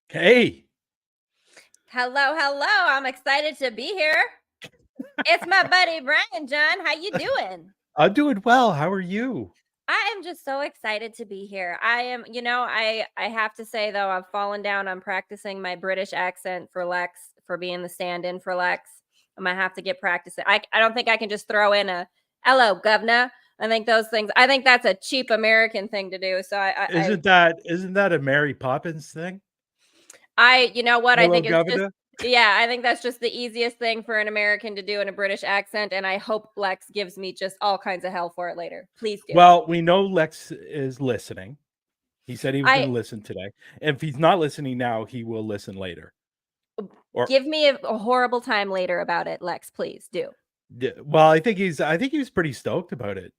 Hey. Hello, hello. I'm excited to be here. It's my buddy Bryan-jon. How you doing? I'm doing well. How are you? I am just so excited to be here. I am, I have to say though, I've fallen down on practicing my British accent for Lex, for being the stand-in for Lex. I'm gonna have to get practicing. I don't think I can just throw in a hello, governor. I think that's a cheap American thing to do. So isn't that a Mary Poppins thing? you know what? Hello, I think it's governor? I think that's just the easiest thing for an American to do in a British accent, and I hope Lex gives me just all kinds of hell for it later. Please do. Well, we know Lex is listening. He said he was going to listen today. And if he's not listening now, he will listen later. Give me a horrible time later about it, Lex. Please do. Well, I think he was pretty stoked about it,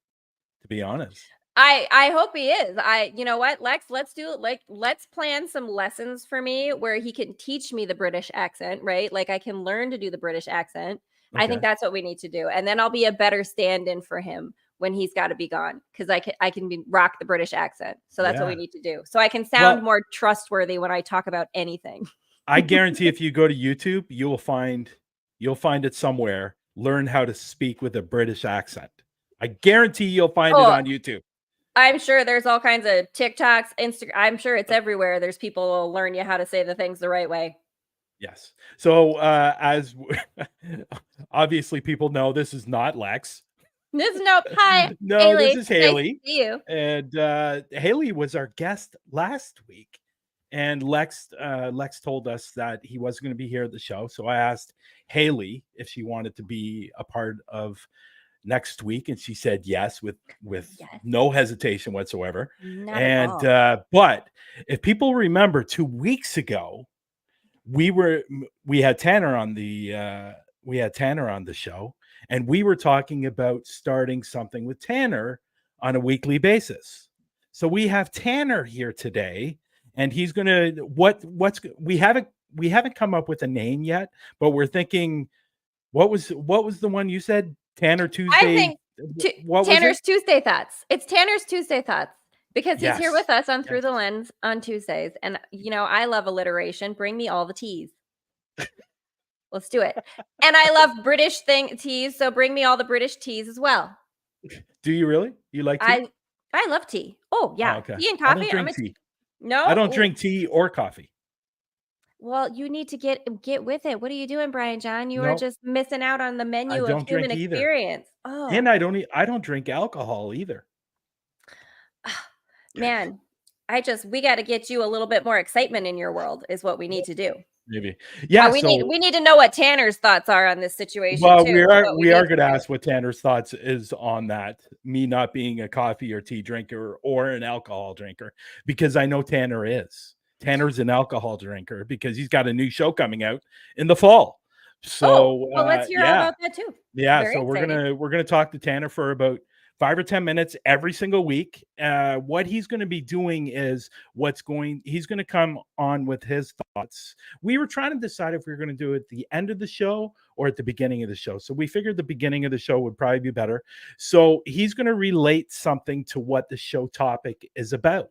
to be honest. I hope he is. You know what, Lex, let's plan some lessons for me where he can teach me the British accent, right? Like I can learn to do the British accent. Okay. I think that's what we need to do. And then I'll be a better stand-in for him when he's got to be gone, because I can rock the British accent. So that's what we need to do. So I can sound more trustworthy when I talk about anything. I guarantee if you go to YouTube, you'll find it somewhere. Learn how to speak with a British accent. I guarantee you'll find it on YouTube. I'm sure there's all kinds of TikToks, Instagram. I'm sure it's everywhere. There's people who'll learn you how to say the things the right way. Yes. So as obviously people know, this is not Lex. Hi. No, Haleigh. This is Haleigh. Nice to see you. And Haleigh was our guest last week. And Lex told us that he wasn't going to be here at the show. So I asked Haleigh if she wanted to be a part of next week, and she said yes with no hesitation whatsoever. But if people remember, 2 weeks ago we had Tanner on the show, and we were talking about starting something with Tanner on a weekly basis. So we have Tanner here today, and he's gonna we haven't come up with a name yet, but we're thinking, what was the one you said? Tanner Tuesday. I think Tanner's Tuesday Thoughts. It's Tanner's Tuesday Thoughts because he's here with us on Through the Lens on Tuesdays. And, I love alliteration. Bring me all the teas. Let's do it. And I love British teas. So bring me all the British teas as well. Do you really? You like tea? I love tea. Oh, yeah. Okay. Tea and coffee. I don't drink tea. No? I don't drink tea or coffee. Well, you need to get with it. What are you doing, Bryan-jon? You are just missing out on the menu of human experience. Oh. And I don't drink alcohol either. Man, we got to get you a little bit more excitement in your world is what we need to do. Maybe. Yeah. We need to know what Tanner's thoughts are on this situation. Well, we are going to ask what Tanner's thoughts is on that. Me not being a coffee or tea drinker or an alcohol drinker, because I know Tanner is. Tanner's an alcohol drinker because he's got a new show coming out in the fall. So let's hear all about that too. Yeah, so we're gonna talk to Tanner for about 5 or 10 minutes every single week. What he's going to be doing is he's going to come on with his thoughts. We were trying to decide if we were going to do it at the end of the show or at the beginning of the show. So we figured the beginning of the show would probably be better. So he's going to relate something to what the show topic is about.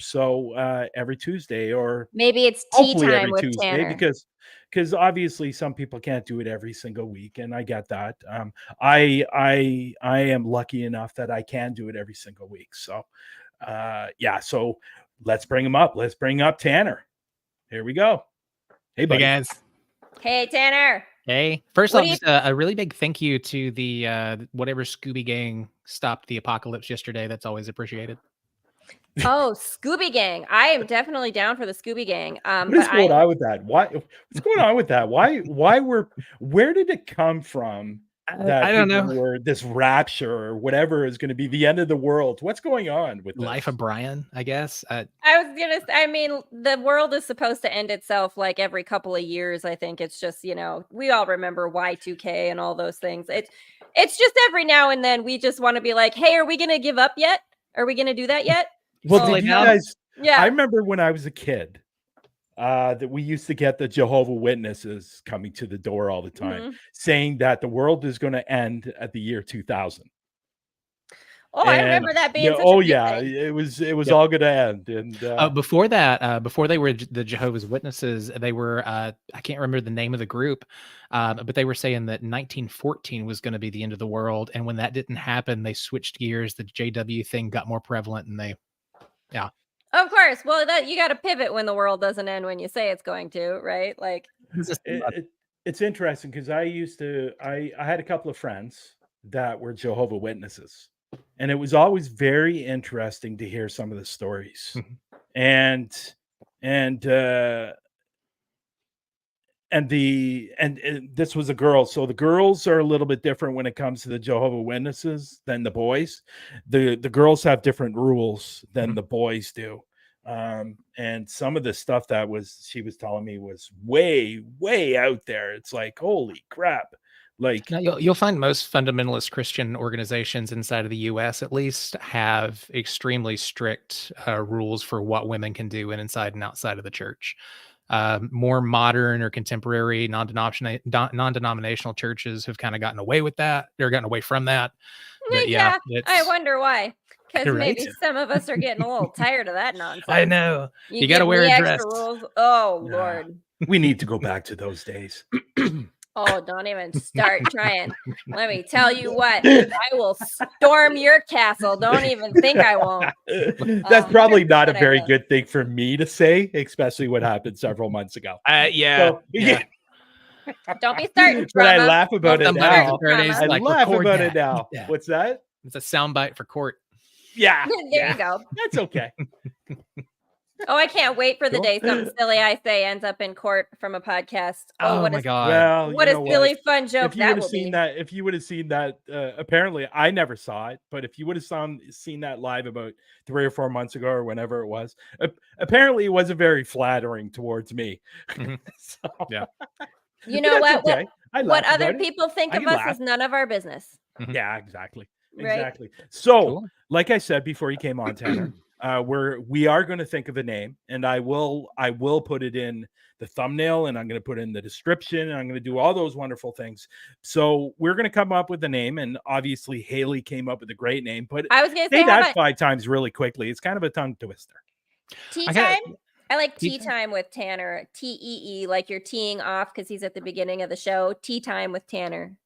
So every Tuesday, or maybe it's tea hopefully time every with Tuesday, Tanner. because obviously some people can't do it every single week, and I get that. I am lucky enough that I can do it every single week. So yeah, so let's bring him up. Let's bring up Tanner. Here we go. Hey, buddy. Hey, guys. Hey, Tanner. Hey. First off, just a really big thank you to the whatever Scooby Gang stopped the apocalypse yesterday. That's always appreciated. Oh, Scooby Gang. I am definitely down for the Scooby Gang. What is going on with that? What's going on with that? Where did it come from? That I don't know. Or this rapture or whatever is going to be the end of the world. What's going on with Life of Brian, I guess. I mean, the world is supposed to end itself like every couple of years. I think it's just, we all remember Y2K and all those things. It's just every now and then we just want to be like, hey, are we going to give up yet? Are we going to do that yet? Well, did you guys? Yeah, I remember when I was a kid that we used to get the Jehovah's Witnesses coming to the door all the time, saying that the world is going to end at the year 2000. Oh, I remember that being. Thing. It was all going to end. And before that, before they were the Jehovah's Witnesses, they were I can't remember the name of the group, but they were saying that 1914 was going to be the end of the world, and when that didn't happen, they switched gears. The JW thing got more prevalent, and yeah. Of course. Well, you got to pivot when the world doesn't end when you say it's going to, right? Like it's interesting because I had a couple of friends that were Jehovah's Witnesses, and it was always very interesting to hear some of the stories. And this was a girl. So the girls are a little bit different when it comes to the Jehovah's Witnesses than the boys. The girls have different rules than the boys do. And some of the stuff that she was telling me was way, way out there. It's like, holy crap. Like now you'll find most fundamentalist Christian organizations inside of the US at least have extremely strict rules for what women can do inside and outside of the church. More modern or contemporary non-denominational churches have kind of gotten away with that. They're gotten away from that. But yeah, I wonder why. Because maybe some of us are getting a little tired of that nonsense. I know. You got to wear a dress. Rules. Oh, yeah. Lord. We need to go back to those days. Oh, don't even start trying. Let me tell you what. I will storm your castle. Don't even think I won't. That's probably not a very good thing for me to say, especially what happened several months ago. Yeah. Don't be starting but I laugh about it now. I laugh about it now. Yeah. What's that? It's a soundbite for court. Yeah. There you go. That's okay. Oh, I can't wait for the day something silly I say ends up in court from a podcast. Oh my God. Well, what a silly fun joke that will be. If you would have seen that, apparently I never saw it, but if you would have seen that live about 3 or 4 months ago or whenever it was, apparently it wasn't very flattering towards me. So, yeah. You know what? Okay. What other people think of us is none of our business. Yeah, exactly. Right? Exactly. So, like I said before you came on, Tanner, we are going to think of a name, and I will put it in the thumbnail, and I'm going to put it in the description, and I'm going to do all those wonderful things. So we're going to come up with a name, and obviously Haleigh came up with a great name, but I was going to say that 5 times really quickly. It's kind of a tongue twister. Tea time. I like tea time with Tanner. TEE, like you're teeing off because he's at the beginning of the show. Tea time with Tanner.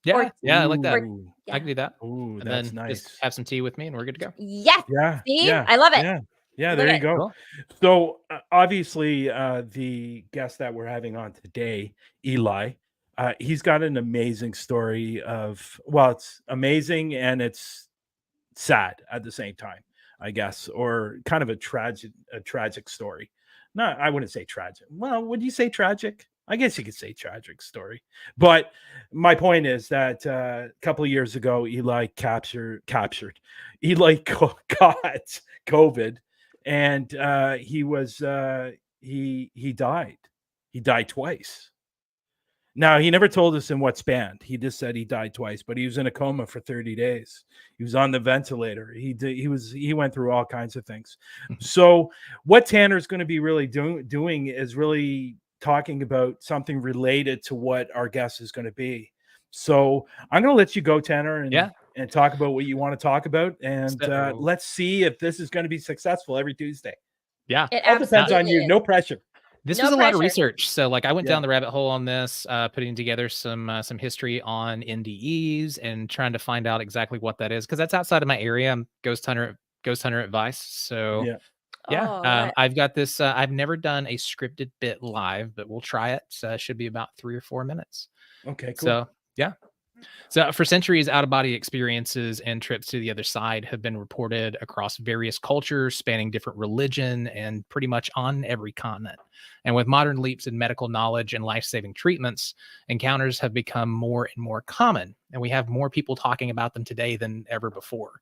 Yeah, I like that. Yeah. I can do that. Ooh, and that's then nice. Just have some tea with me, and we're good to go. Yes. Yeah. See? Yeah. I love it. Yeah. There you go. Cool. So obviously, the guest that we're having on today, Eli, he's got an amazing story it's amazing and it's sad at the same time, I guess, or kind of a tragic story. No, I wouldn't say tragic. Well, would you say tragic? I guess you could say tragic story. But my point is that a couple of years ago, Eli got COVID, and he died. He died twice. Now, he never told us in what span. He just said he died twice, but he was in a coma for 30 days. He was on the ventilator. He went through all kinds of things. So what Tanner's going to be really doing is really talking about something related to what our guest is going to be. So I'm going to let you go, Tanner, and talk about what you want to talk about. And let's see if this is going to be successful every Tuesday. Yeah. It all depends on you. No pressure. This was a lot of research. So like I went down the rabbit hole on this, putting together some history on NDEs and trying to find out exactly what that is. Cause that's outside of my area. I'm ghost hunter advice. So I've got this. I've never done a scripted bit live, but we'll try it. So it should be about 3 or 4 minutes. Okay, cool. So yeah. So for centuries, out-of-body experiences and trips to the other side have been reported across various cultures, spanning different religion and pretty much on every continent. And with modern leaps in medical knowledge and life-saving treatments, encounters have become more and more common. And we have more people talking about them today than ever before.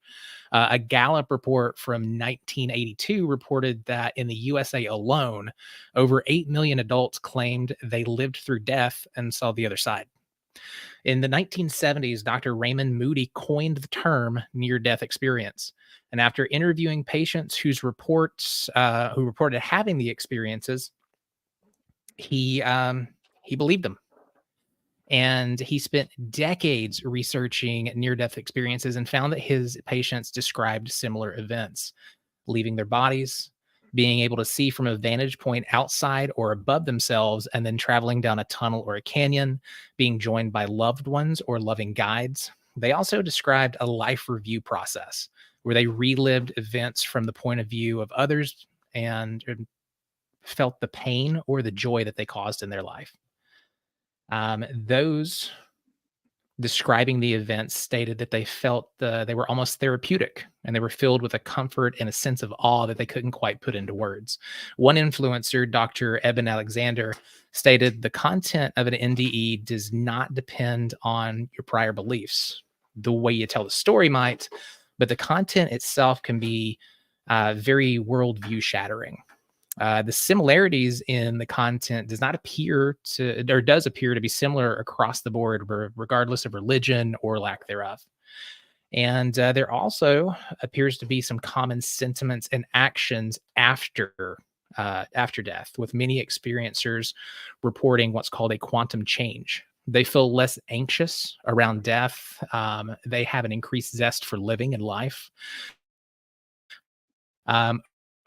A Gallup report from 1982 reported that in the USA alone, over 8 million adults claimed they lived through death and saw the other side. In the 1970s, Dr. Raymond Moody coined the term near-death experience. And after interviewing patients who reported having the experiences, he believed them. And he spent decades researching near-death experiences and found that his patients described similar events, leaving their bodies, being able to see from a vantage point outside or above themselves, and then traveling down a tunnel or a canyon, being joined by loved ones or loving guides. They also described a life review process where they relived events from the point of view of others and felt the pain or the joy that they caused in their life. Those describing the events stated that they felt they were almost therapeutic, and they were filled with a comfort and a sense of awe that they couldn't quite put into words. One influencer, Dr. Eben Alexander, stated the content of an NDE does not depend on your prior beliefs. The way you tell the story might, but the content itself can be very worldview shattering. The similarities in the content does appear to be similar across the board, regardless of religion or lack thereof. And there also appears to be some common sentiments and actions after death, with many experiencers reporting what's called a quantum change. They feel less anxious around death. They have an increased zest for living and life.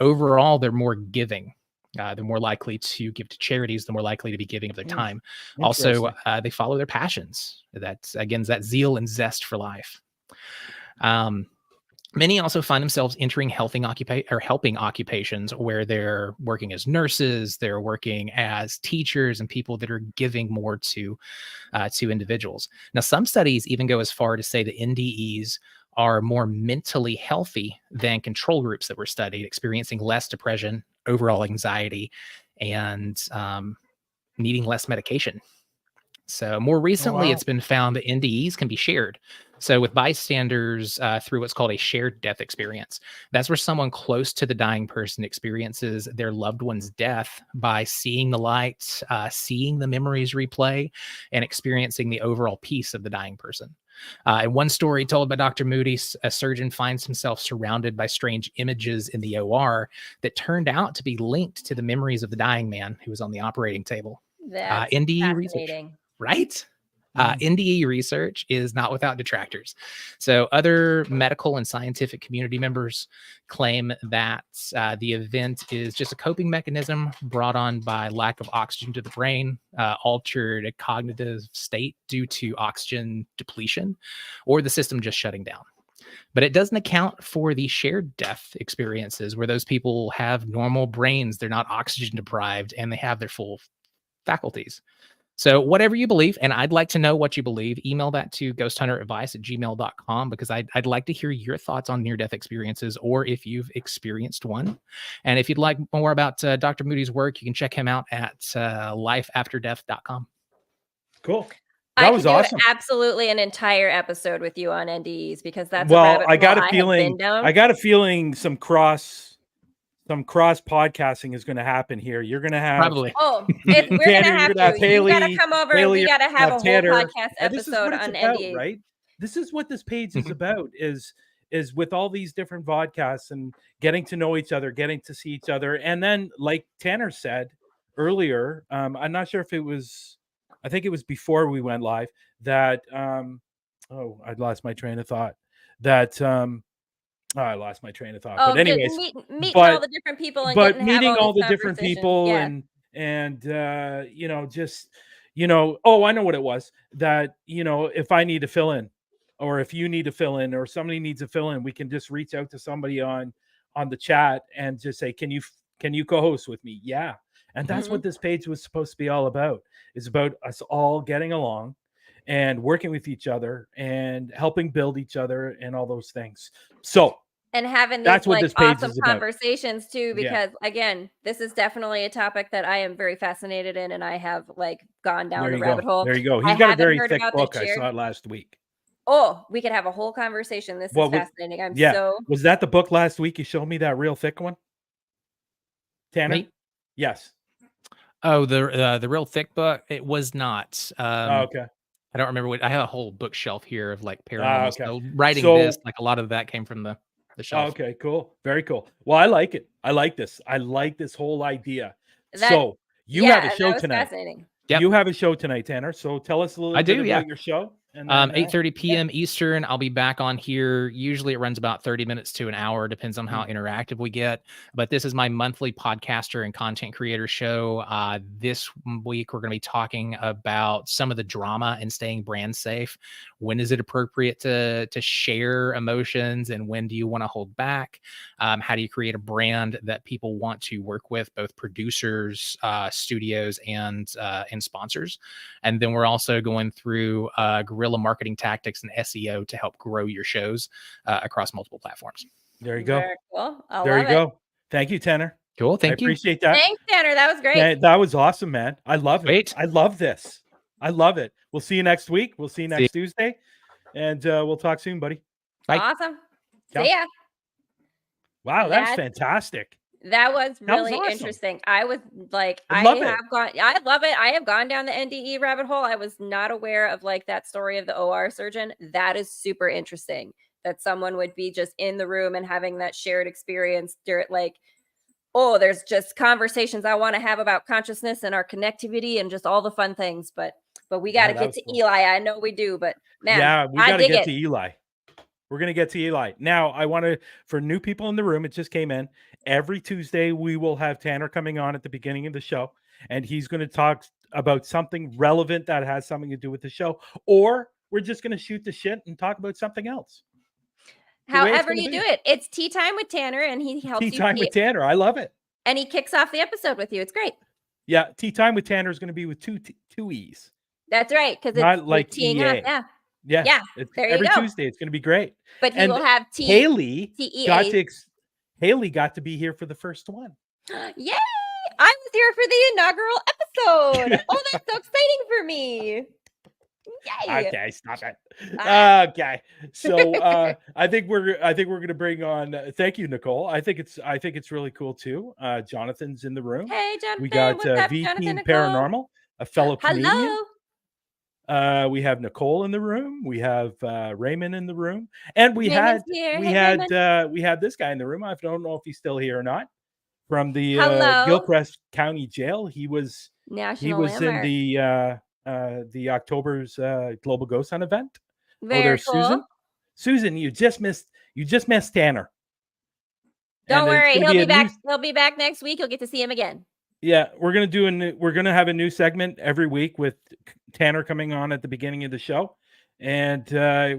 Overall, they're more giving. They're more likely to give to charities. They're more likely to be giving of their time. Also, they follow their passions. That's, again, that zeal and zest for life. Many also find themselves entering helping occupations where they're working as nurses, they're working as teachers, and people that are giving more to individuals. Now, some studies even go as far to say the NDEs are more mentally healthy than control groups that were studied, experiencing less depression, overall anxiety, and needing less medication. So more recently, it's been found that NDEs can be shared. So with bystanders through what's called a shared death experience. That's where someone close to the dying person experiences their loved one's death by seeing the light, seeing the memories replay, and experiencing the overall peace of the dying person. In one story told by Dr. Moody, a surgeon finds himself surrounded by strange images in the OR that turned out to be linked to the memories of the dying man who was on the operating table. That's NDE research, right? NDE research is not without detractors. So other medical and scientific community members claim that the event is just a coping mechanism brought on by lack of oxygen to the brain, altered cognitive state due to oxygen depletion, or the system just shutting down. But it doesn't account for the shared death experiences where those people have normal brains, they're not oxygen deprived, and they have their full faculties. So whatever you believe, and I'd like to know what you believe, email that to ghosthunteradvice@gmail.com, because I'd like to hear your thoughts on near-death experiences, or if you've experienced one. And if you'd like more about Dr. Moody's work, you can check him out at lifeafterdeath.com. Cool. That was awesome. Absolutely an entire episode with you on NDEs, because that's I got a feeling some cross some cross podcasting is going to happen here. You're going to have Probably. Oh, we're Tanner, gonna you're have gonna have to. You gotta Haley, come over and we Haley, gotta have a whole Tanner. podcast And this is what episode it's on about, NDA. right? This is what this page is about, is with all these different podcasts and getting to know each other, getting to see each other. And then, like Tanner said earlier, I'm not sure if it was, I think it was before we went live, that I lost my train of thought. I lost my train of thought. Oh, but anyways, meeting all the different people and but getting to have meeting all the these different conversations. people Yeah. and just oh, I know what it was, that if I need to fill in, or if you need to fill in, or somebody needs to fill in, we can just reach out to somebody on the chat and just say, can you co-host with me? Yeah. And that's what this page was supposed to be all about. It's about us all getting along and working with each other and helping build each other and all those things. So and having that's these what like this page awesome is about. conversations too, because again, this is definitely a topic that I am very fascinated in, and I have like gone down the rabbit hole. There you go. He's I got a haven't very heard thick about book. the I chair. saw it last week. Oh, we could have a whole conversation. This is fascinating. I'm so. Was that the book last week? You showed me that real thick one, Tanner? Me? Yes. Oh, the real thick book. It was not. Okay. I don't remember what. I have a whole bookshelf here of like paranormal. Okay. So writing this, like a lot of that came from the shelf. Okay, cool. Very cool. Well, I like it. I like this. I like this whole idea. So you have a show tonight. Fascinating. Yep. You have a show tonight, Tanner. So tell us a little bit about your show. And 8:30 p.m. Eastern. I'll be back on here. Usually it runs about 30 minutes to an hour, depends on how interactive we get. But this is my monthly podcaster and content creator show. This week we're going to be talking about some of the drama and staying brand safe. When is it appropriate to share emotions, and when do you want to hold back? How do you create a brand that people want to work with, both producers, studios, and sponsors? And then we're also going through guerrilla marketing tactics and SEO to help grow your shows across multiple platforms. There you go. Very cool. There you go. Thank you, Tanner. Cool. Thank you. I appreciate that. Thanks, Tanner. That was great. That was awesome, man. I love it. Great. I love this. I love it. We'll see you next week. We'll see you next Tuesday. And we'll talk soon, buddy. Bye. Awesome. Yeah. See ya. Wow, that's fantastic. That was really interesting. I was like, I love it. I have gone down the NDE rabbit hole. I was not aware of like that story of the OR surgeon. That is super interesting, that someone would be just in the room and having that shared experience. Like, oh, there's just conversations I want to have about consciousness and our connectivity and just all the fun things. But we got to get to Eli. I know we do, but man, we got to get to Eli. We're going to get to Eli. Now, I want to, for new people in the room, it just came in. Every Tuesday, we will have Tanner coming on at the beginning of the show, and he's going to talk about something relevant that has something to do with the show, or we're just going to shoot the shit and talk about something else. However you do it. It's tea time with Tanner, and he helps you. Tea time with Tanner. I love it. And he kicks off the episode with you. It's great. Yeah, tea time with Tanner is going to be with two E's. That's right, because it's not like tea. Yeah. There you every go. Tuesday, it's going to be great. But he will have tea. Haley got to be here for the first one. Yay! I was here for the inaugural episode. Oh, that's so exciting for me. Yay! Okay, stop it. Okay, so I think we're gonna bring on. Thank you, Nicole. I think it's really cool too. Jonathan's in the room. Hey, Jonathan. We got What's up, V Jonathan, Team Nicole? Paranormal, a fellow comedian. Hello. We have Nicole in the room. We have Raymond in the room, and we had this guy in the room. I don't know if he's still here or not. From the Gilchrist County Jail, he was landmark. in the October's Global Ghost Hunt event. Very cool. Susan, you just missed Tanner. Don't worry, he'll be back. He'll be back next week. You'll get to see him again. Yeah, we're gonna have a new segment every week with Tanner coming on at the beginning of the show, and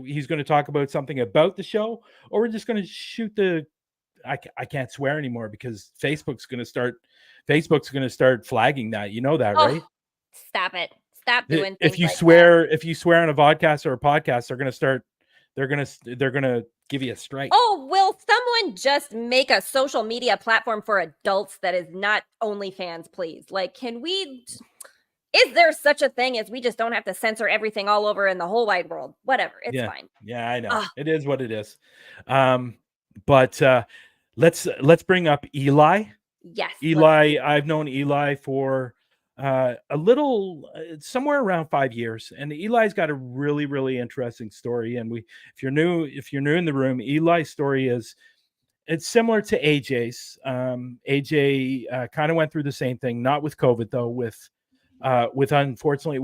he's going to talk about something about the show, or we're just going to shoot the. I can't swear anymore because Facebook's going to start flagging that. You know that, right? Stop it! Stop doing. If you swear on a vodcast or a podcast, they're going to give you a strike. Oh, will someone just make a social media platform for adults that is not OnlyFans, please? Like, is there such a thing as we just don't have to censor everything all over in the whole wide world? Whatever. It's fine. Yeah, I know. It is what it is. But let's bring up Eli. Yes. Eli, I've known Eli for a little, somewhere around 5 years, and Eli's got a really, really interesting story. And if you're new in the room, Eli's story it's similar to AJ's. AJ kind of went through the same thing, not with COVID though, with unfortunately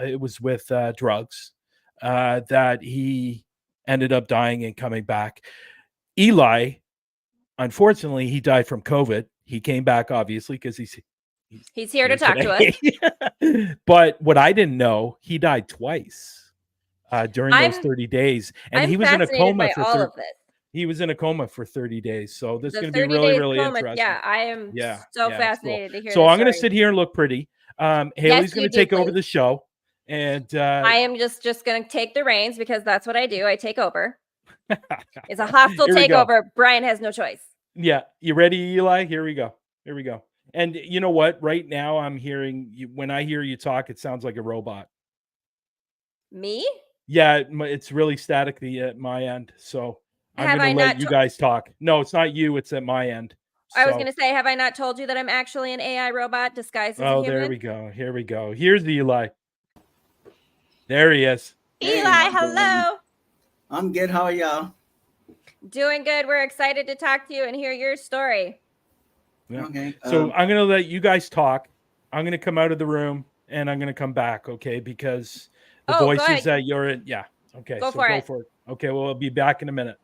it was with drugs that he ended up dying and coming back. Eli, unfortunately, he died from COVID. He came back, obviously, because he's here to talk to us. But what I didn't know, he died twice during those 30 days, and he was in a coma for all of this. He was in a coma for 30 days. So this is going to be 30 really, days really coma. interesting. Yeah, I am so fascinated to hear. So I'm going to sit here and look pretty. Haley's going to take over the show, and I am just going to take the reins because that's what I do. I take over. It's a hostile takeover. Bryan has no choice. Yeah. You ready, Eli? Here we go. And you know what? Right now, I'm hearing you. When I hear you talk, it sounds like a robot. Me? Yeah, it's really staticky at my end. So I'm going to let you guys talk. No, it's not you. It's at my end. I was going to say, have I not told you that I'm actually an AI robot disguised as a human? There we go. Here we go. Here's the Eli. There he is. Eli, hello. I'm good. How are y'all? Doing good. We're excited to talk to you and hear your story. Yeah. Okay. So I'm going to let you guys talk. I'm going to come out of the room and I'm going to come back, okay? Because the voices that you're in. Yeah. Okay. Go for it. Okay. Well, I'll be back in a minute.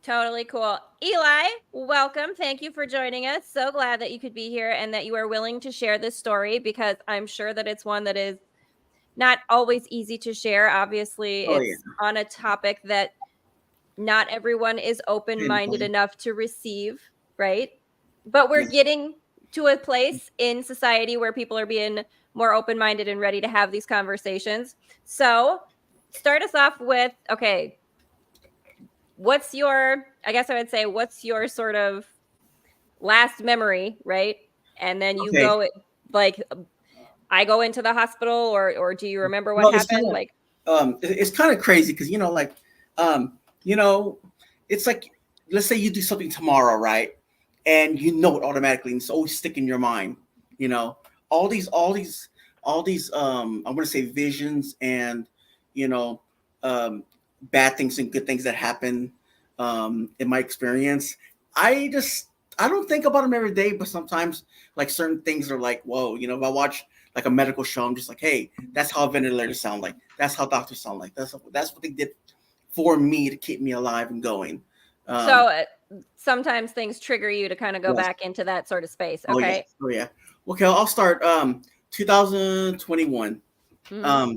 Totally cool. Eli, welcome. Thank you for joining us. So glad that you could be here and that you are willing to share this story, because I'm sure that it's one that is not always easy to share. Obviously, it's on a topic that not everyone is open-minded enough to receive, right? But we're getting to a place in society where people are being more open-minded and ready to have these conversations. So start us off with, okay, what's your sort of last memory, right? And then you go, like, I go into the hospital, or do you remember what happened? It's kind of crazy because, it's like, let's say you do something tomorrow, right? And you know it automatically, and it's always stick in your mind. All these I'm going to say visions and, bad things and good things that happen in my experience. I don't think about them every day, but sometimes like certain things are like, whoa, if I watch like a medical show, I'm just like, hey, that's how ventilators sound like. That's how doctors sound like. That's what they did for me to keep me alive and going. So sometimes things trigger you to kind of go back into that sort of space. Okay. Oh yeah. Okay, I'll start. 2021. Mm-hmm.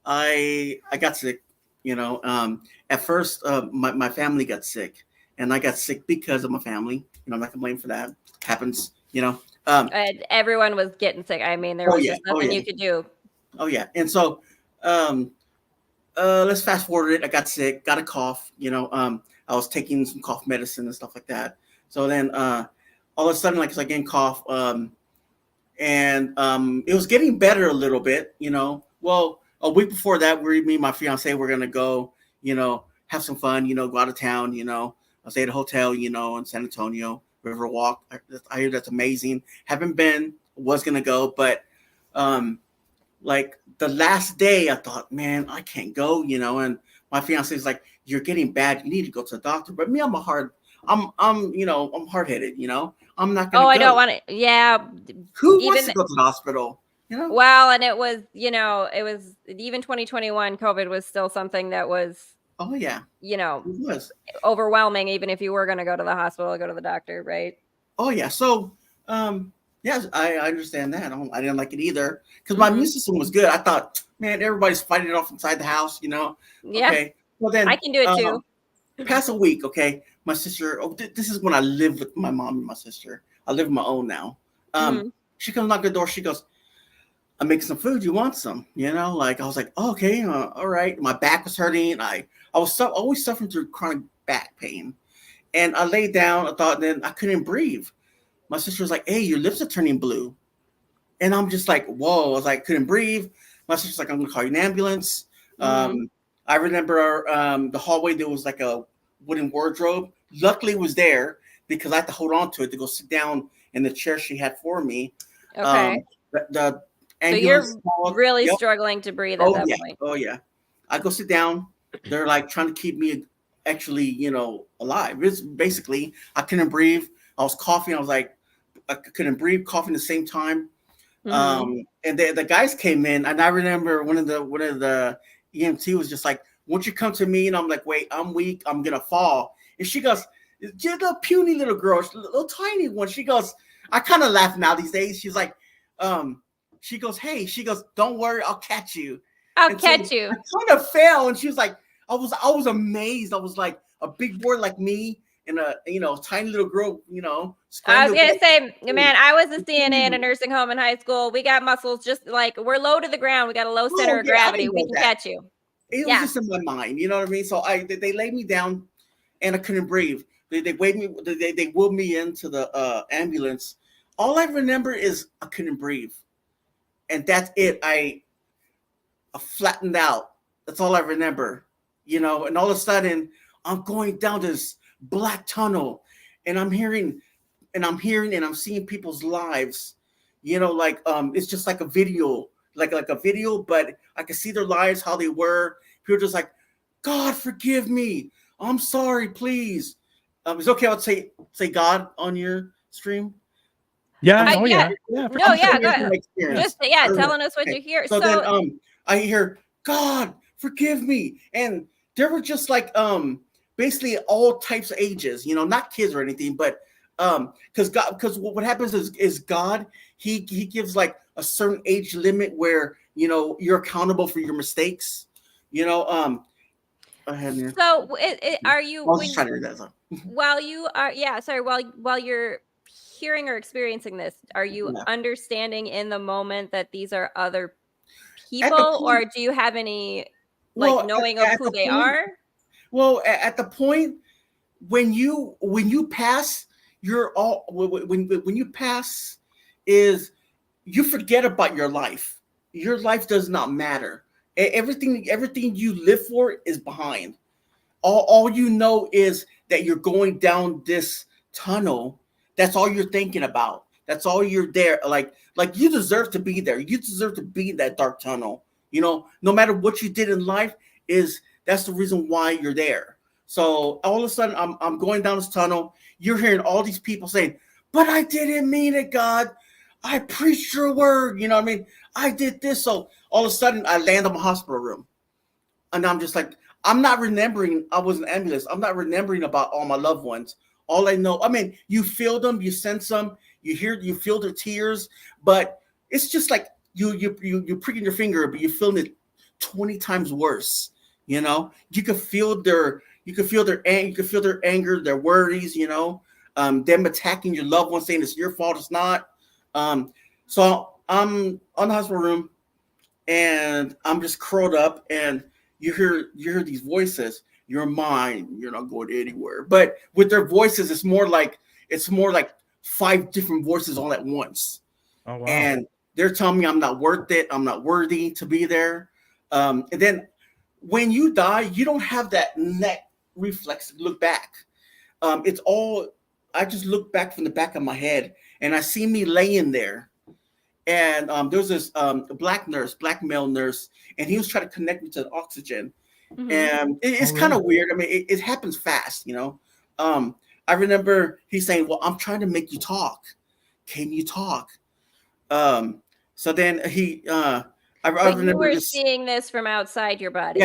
I got sick. At first, my family got sick, and I got sick because of my family. I'm not gonna blame for that. It happens. And everyone was getting sick. I mean, there was just nothing you could do. Oh yeah, and so let's fast forward it. I got sick, got a cough. I was taking some cough medicine and stuff like that. So then all of a sudden, like, it's like getting cough. And it was getting better a little bit. Well, a week before that, me and my fiance were gonna go, have some fun, go out of town, I'll stay at a hotel, in San Antonio, Riverwalk. I hear that's amazing. Haven't been, was gonna go, but like the last day, I thought, man, I can't go, and my fiance is like, you're getting bad, you need to go to the doctor. But me, I'm hard-headed, I'm not gonna go. I don't want to. Yeah. Who wants to go to the hospital? Well, and it was, it was even 2021, COVID was still something that was, it was overwhelming, even if you were going to go to the hospital or go to the doctor, right? Oh yeah. So, yes, I understand that. I didn't like it either because my immune system was good. I thought, man, everybody's fighting it off inside the house, Yeah. Okay. Well, then I can do it too. Past a week, okay. My sister. This is when I live with my mom and my sister. I live on my own now. She comes knock the door. She goes, "I'm making some food. You want some?" Like I was like, oh, okay, all right. My back was hurting. I was always suffering through chronic back pain, and I laid down. I thought, then I couldn't breathe. My sister was like, "Hey, your lips are turning blue," and I'm just like, "Whoa!" I was like, couldn't breathe. My sister's like, "I'm gonna call you an ambulance." I remember the hallway. There was like a wooden wardrobe. Luckily, it was there. because I had to hold on to it to go sit down in the chair she had for me. Okay. The So you're ambulance really struggling to breathe at that point. Oh yeah. I go sit down. They're like trying to keep me actually, alive. It's basically I couldn't breathe. I was coughing. I was like, I couldn't breathe, coughing at the same time. And the guys came in, and I remember one of the EMT was just like, "Won't you come to me?" And I'm like, "Wait, I'm weak. I'm gonna fall." And she goes, "Just a puny little girl, little tiny one." She goes, I kind of laugh now these days. She's like, she goes, "Hey," she goes, "Don't worry, I'll catch you." I'll catch you. I kind of fell, and she was like, I was amazed. I was like, a big boy like me and a tiny little girl, I was gonna say, man, I was a CNA in a nursing home in high school. We got muscles just like we're low to the ground. We got a low center of gravity. We can catch you. It was just in my mind, you know what I mean? So they laid me down, and I couldn't breathe. They waved me. They wheeled me into the ambulance. All I remember is I couldn't breathe, and that's it. I flattened out. That's all I remember, And all of a sudden, I'm going down this black tunnel, and I'm hearing, and I'm seeing people's lives, it's just like a video, like a video, but I can see their lives, how they were. People just like, "God, forgive me. I'm sorry, please." It's okay. I'll say God on your stream. Yeah. Go ahead. Just telling us what you hear. So then I hear, "God, forgive me," and there were just like basically all types of ages, not kids or anything, but because what happens is God, he gives like a certain age limit where you're accountable for your mistakes. Go ahead, man. So are you while you're hearing or experiencing this, are you understanding in the moment that these are other people, or do you have any knowing of who they are? Well, at the point when you pass, you're all when you pass is you forget about your life. Your life does not matter. Everything you live for is behind. All you know is that you're going down this tunnel. That's all you're thinking about. That's all you're there. Like you deserve to be there. You deserve to be in that dark tunnel. No matter what you did in life, that's the reason why you're there. So all of a sudden, I'm going down this tunnel. You're hearing all these people saying, "But I didn't mean it, God. I preached your word. You know what I mean? I did this." So all of a sudden, I land on my hospital room. And I'm just like, I'm not remembering. I was an ambulance. I'm not remembering about all my loved ones. All I know, you feel them, you sense them, you feel their tears, but it's just like you pricking your finger, but you feel it 20 times worse. You can feel their anger, their worries. Them attacking your loved one, saying it's your fault, it's not. So I'm on the hospital room, and I'm just curled up, and you hear these voices. "You're mine. You're not going anywhere." But with their voices, it's more like 5 different voices all at once. Oh, wow. And they're telling me I'm not worth it. I'm not worthy to be there. And then when you die, you don't have that neck reflex to look back. It's all, I just look back from the back of my head, and I see me laying there. And there's this black male nurse, and he was trying to connect me to the oxygen. Mm-hmm. And it's kind of weird. It happens fast, I remember he saying, "Well, I'm trying to make you talk. Can you talk?" So then I remember you were seeing this from outside your body.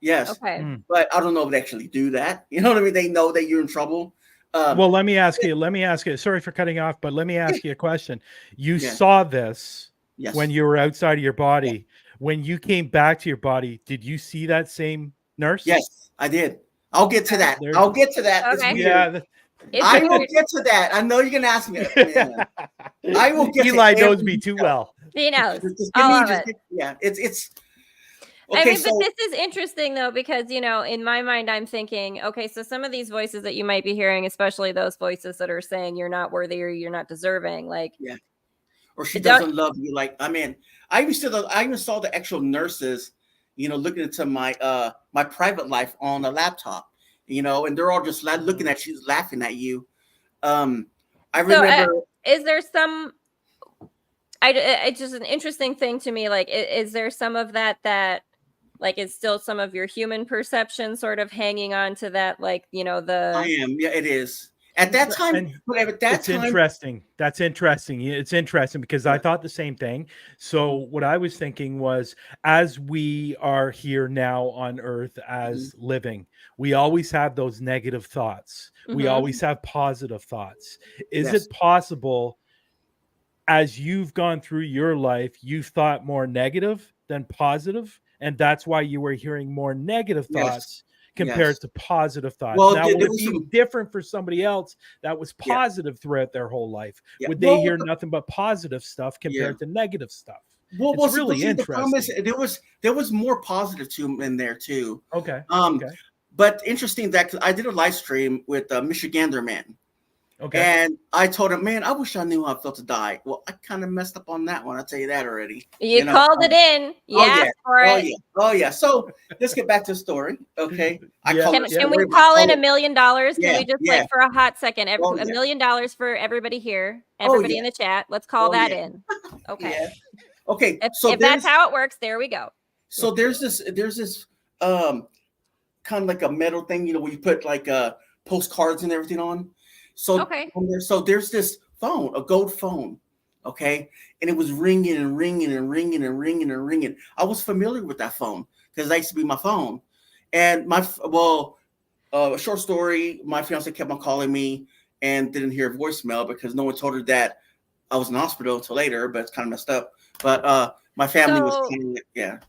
Yes. Okay. But I don't know if they actually do that. You know what I mean? They know that you're in trouble. Well, let me ask you. Sorry for cutting off, but let me ask you a question. You saw this when you were outside of your body. Yeah. When you came back to your body, did you see that same nurse? Yes, I did. I'll get to that. I'll get to that. Okay. It's weird. I will get to that. I know you're gonna ask me. I will get. Eli knows me too well. He knows. It's. Okay, but this is interesting though, because in my mind, I'm thinking, okay, so some of these voices that you might be hearing, especially those voices that are saying you're not worthy or you're not deserving, or she doesn't love you. I even saw the actual nurses, looking into my private life on a laptop, and they're all just looking at you, laughing at you. I remember. Is there some? It's just an interesting thing to me. Like, is there some of that like is still some of your human perception sort of hanging on to that? Like, you know, I am. Yeah, it is. At that time, but at that it's time, interesting. That's interesting. It's interesting because I thought the same thing. So what I was thinking was, as we are here now on Earth as living, we always have those negative thoughts. We always have positive thoughts. Is it possible, as you've gone through your life, you've thought more negative than positive, and that's why you were hearing more negative thoughts compared to positive thoughts? Well, now, would it be different for somebody else that was positive throughout their whole life? Would they hear nothing but positive stuff compared to negative stuff? Well, it's really interesting. The problem is there was more positive in there too. Okay. But interesting that I did a live stream with Michigander Man. Okay. And I told him, man, I wish I knew how it felt to die. Well, I kind of messed up on that one. I'll tell you that already. You called it in. Oh, yeah. So let's get back to the story. Okay. Can we call in $1 million? Can we just like for a hot second, $1 million for everybody here, everybody in the chat? Let's call that in. Okay. Okay. If that's how it works, there we go. So there's this kind of like a metal thing, you know, where you put like postcards and everything on. So so there's this phone, a gold phone, okay, and it was ringing and ringing and ringing and ringing and ringing. I was familiar with that phone because that used to be my phone. And short story, my fiance kept on calling me and didn't hear a voicemail because no one told her that I was in the hospital until later, but it's kind of messed up. But my family was telling it,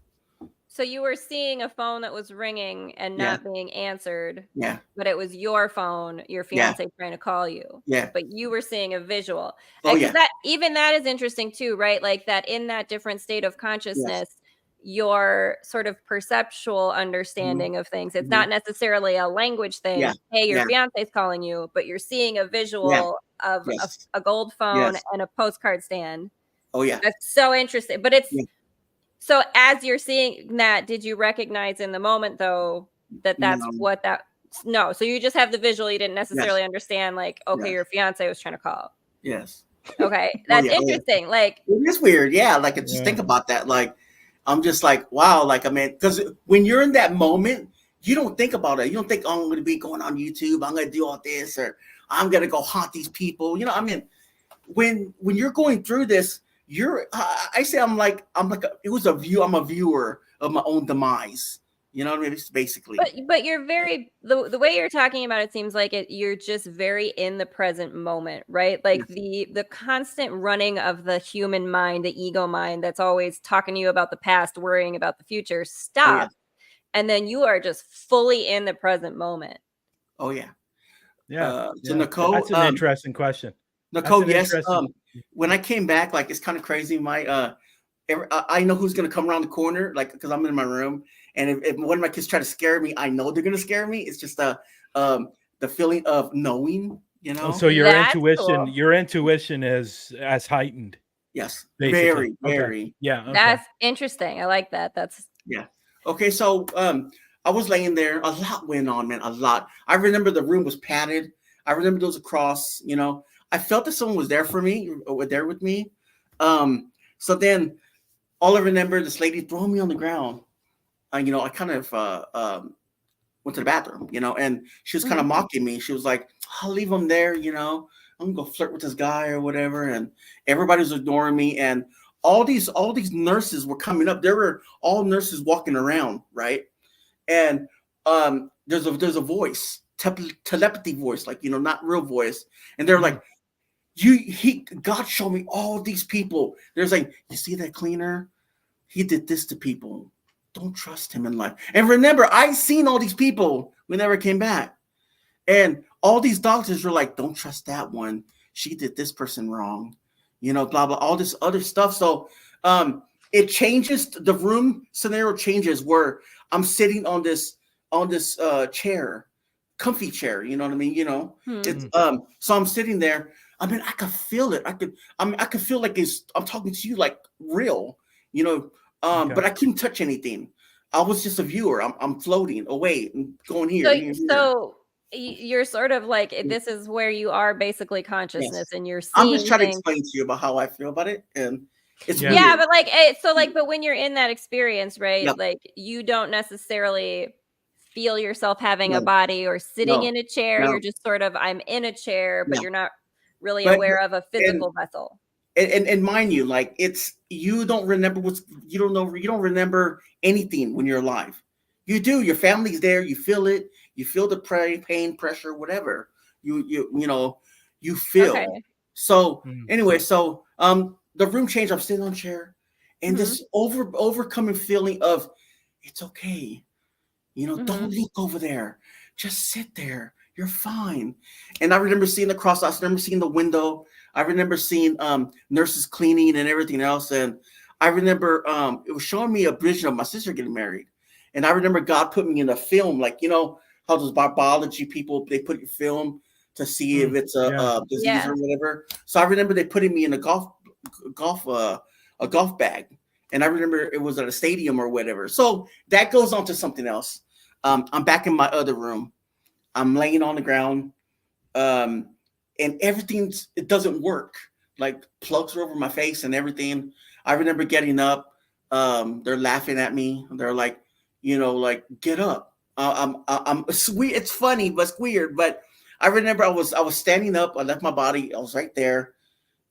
So you were seeing a phone that was ringing and not being answered. Yeah. But it was your phone, your fiance trying to call you. Yeah. But you were seeing a visual. Oh, yeah. That is interesting too, right? Like that in that different state of consciousness, your sort of perceptual understanding of things. It's not necessarily a language thing. Yeah. Hey, your fiance's calling you, but you're seeing a visual of a gold phone and a postcard stand. Oh yeah. That's so interesting. But it's so as you're seeing that, did you recognize in the moment though that's what that? No. So you just have the visual. You didn't necessarily understand like, okay, your fiance was trying to call. Yes. Okay. That's interesting. Like it is weird. Yeah. Like just think about that. Like I'm just like, wow. Like, I mean, because when you're in that moment, you don't think about it. You don't think, oh, I'm going to be going on YouTube. I'm going to do all this, or I'm going to go haunt these people. You know, I mean, when you're going through this, I'm a viewer of my own demise. You know what I mean? It's basically. But you're very the way you're talking about it seems like you're just very in the present moment, right? Like the constant running of the human mind, the ego mind that's always talking to you about the past, worrying about the future, stop. And then you are just fully in the present moment. Oh yeah. So Nicole, that's an interesting question. Nicole, yes. When I came back, like it's kind of crazy. I know who's gonna come around the corner, like because I'm in my room, and if one of my kids try to scare me, I know they're gonna scare me. It's just the feeling of knowing, you know. So your intuition is as heightened. Yes, basically. very. Yeah, okay. That's interesting. I like that. That's okay. So I was laying there. A lot went on, man. A lot. I remember the room was padded. I remember those across. You know, I felt that someone was there for me, or there with me. So then, all I remember, this lady throwing me on the ground. You know, I kind of went to the bathroom, you know, and she was kind of mocking me. She was like, I'll leave him there, you know. I'm gonna go flirt with this guy or whatever. And everybody was ignoring me. And all these nurses were coming up. There were all nurses walking around, right? And there's a voice, telepathy voice, like, you know, not real voice. And they're like, God showed me all these people. There's like, you see that cleaner? He did this to people. Don't trust him in life. And remember, I seen all these people when they never came back. And all these doctors were like, don't trust that one. She did this person wrong. You know, blah, blah, all this other stuff. So it changes, the room scenario changes where I'm sitting on this chair, comfy chair, you know what I mean? You know, it's so I'm sitting there. I mean, I could feel it. I could feel like I'm talking to you like real, you know. But I couldn't touch anything. I was just a viewer. I'm floating away and going here. you're sort of like, this is where you are basically consciousness, and you're I'm just seeing trying to things. explain to you about how I feel about it, and it's Yeah. weird. Yeah, but like, but when you're in that experience, right? Yep. Like, you don't necessarily feel yourself having a No. body or sitting No. in a chair. No. You're just sort of, I'm in a chair, but Yeah. you're not really But- aware of a physical vessel. And mind you, like you don't remember you don't remember anything when you're alive. You do. Your family's there. You feel it. You feel the pain, pressure, whatever. You feel. Okay. So anyway, the room changed. I'm sitting on a chair, and Mhm. this overcoming feeling of it's okay. Don't look over there. Just sit there. You're fine. And I remember seeing the cross. I remember seeing the window. I remember seeing nurses cleaning and everything else. And I remember it was showing me a vision of my sister getting married. And I remember God put me in a film, like, how those biology people, they put your film to see if it's a disease or whatever. So I remember they putting me in a golf bag. And I remember it was at a stadium or whatever. So that goes on to something else. I'm back in my other room. I'm laying on the ground. And it doesn't work. Like plugs are over my face and everything. I remember getting up. They're laughing at me. They're like, get up. I'm sweet. It's funny, but it's weird. But I remember I was standing up. I left my body. I was right there,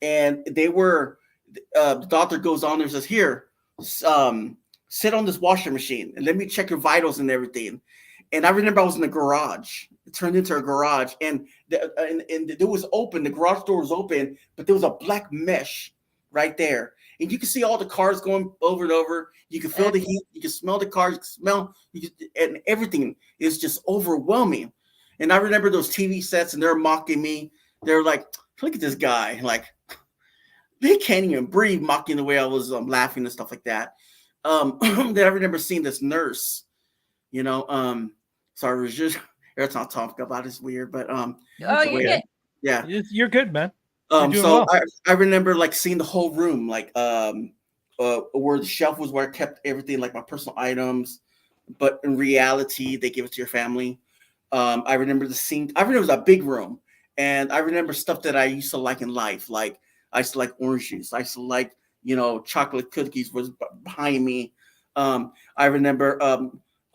and they were. The doctor goes on there and says, "Here, sit on this washing machine and let me check your vitals and everything." And I remember I was in the garage. It turned into a garage, and it was open. The garage door was open, but there was a black mesh right there, and you can see all the cars going over and over. You can feel the heat. You can smell the cars. And everything is just overwhelming. And I remember those TV sets, and they're mocking me. They're like, "Look at this guy!" Like they can't even breathe, mocking the way I was laughing and stuff like that. Then I remember seeing this nurse. Sorry, was just every time I talk about it's weird, but yeah, you're good, man. So well. I remember like seeing the whole room, like where the shelf was where I kept everything, like my personal items, but in reality they give it to your family. I remember the scene. I remember it was a big room, and I remember stuff that I used to like in life, like I used to like orange juice. I used to like chocolate cookies was behind me. I remember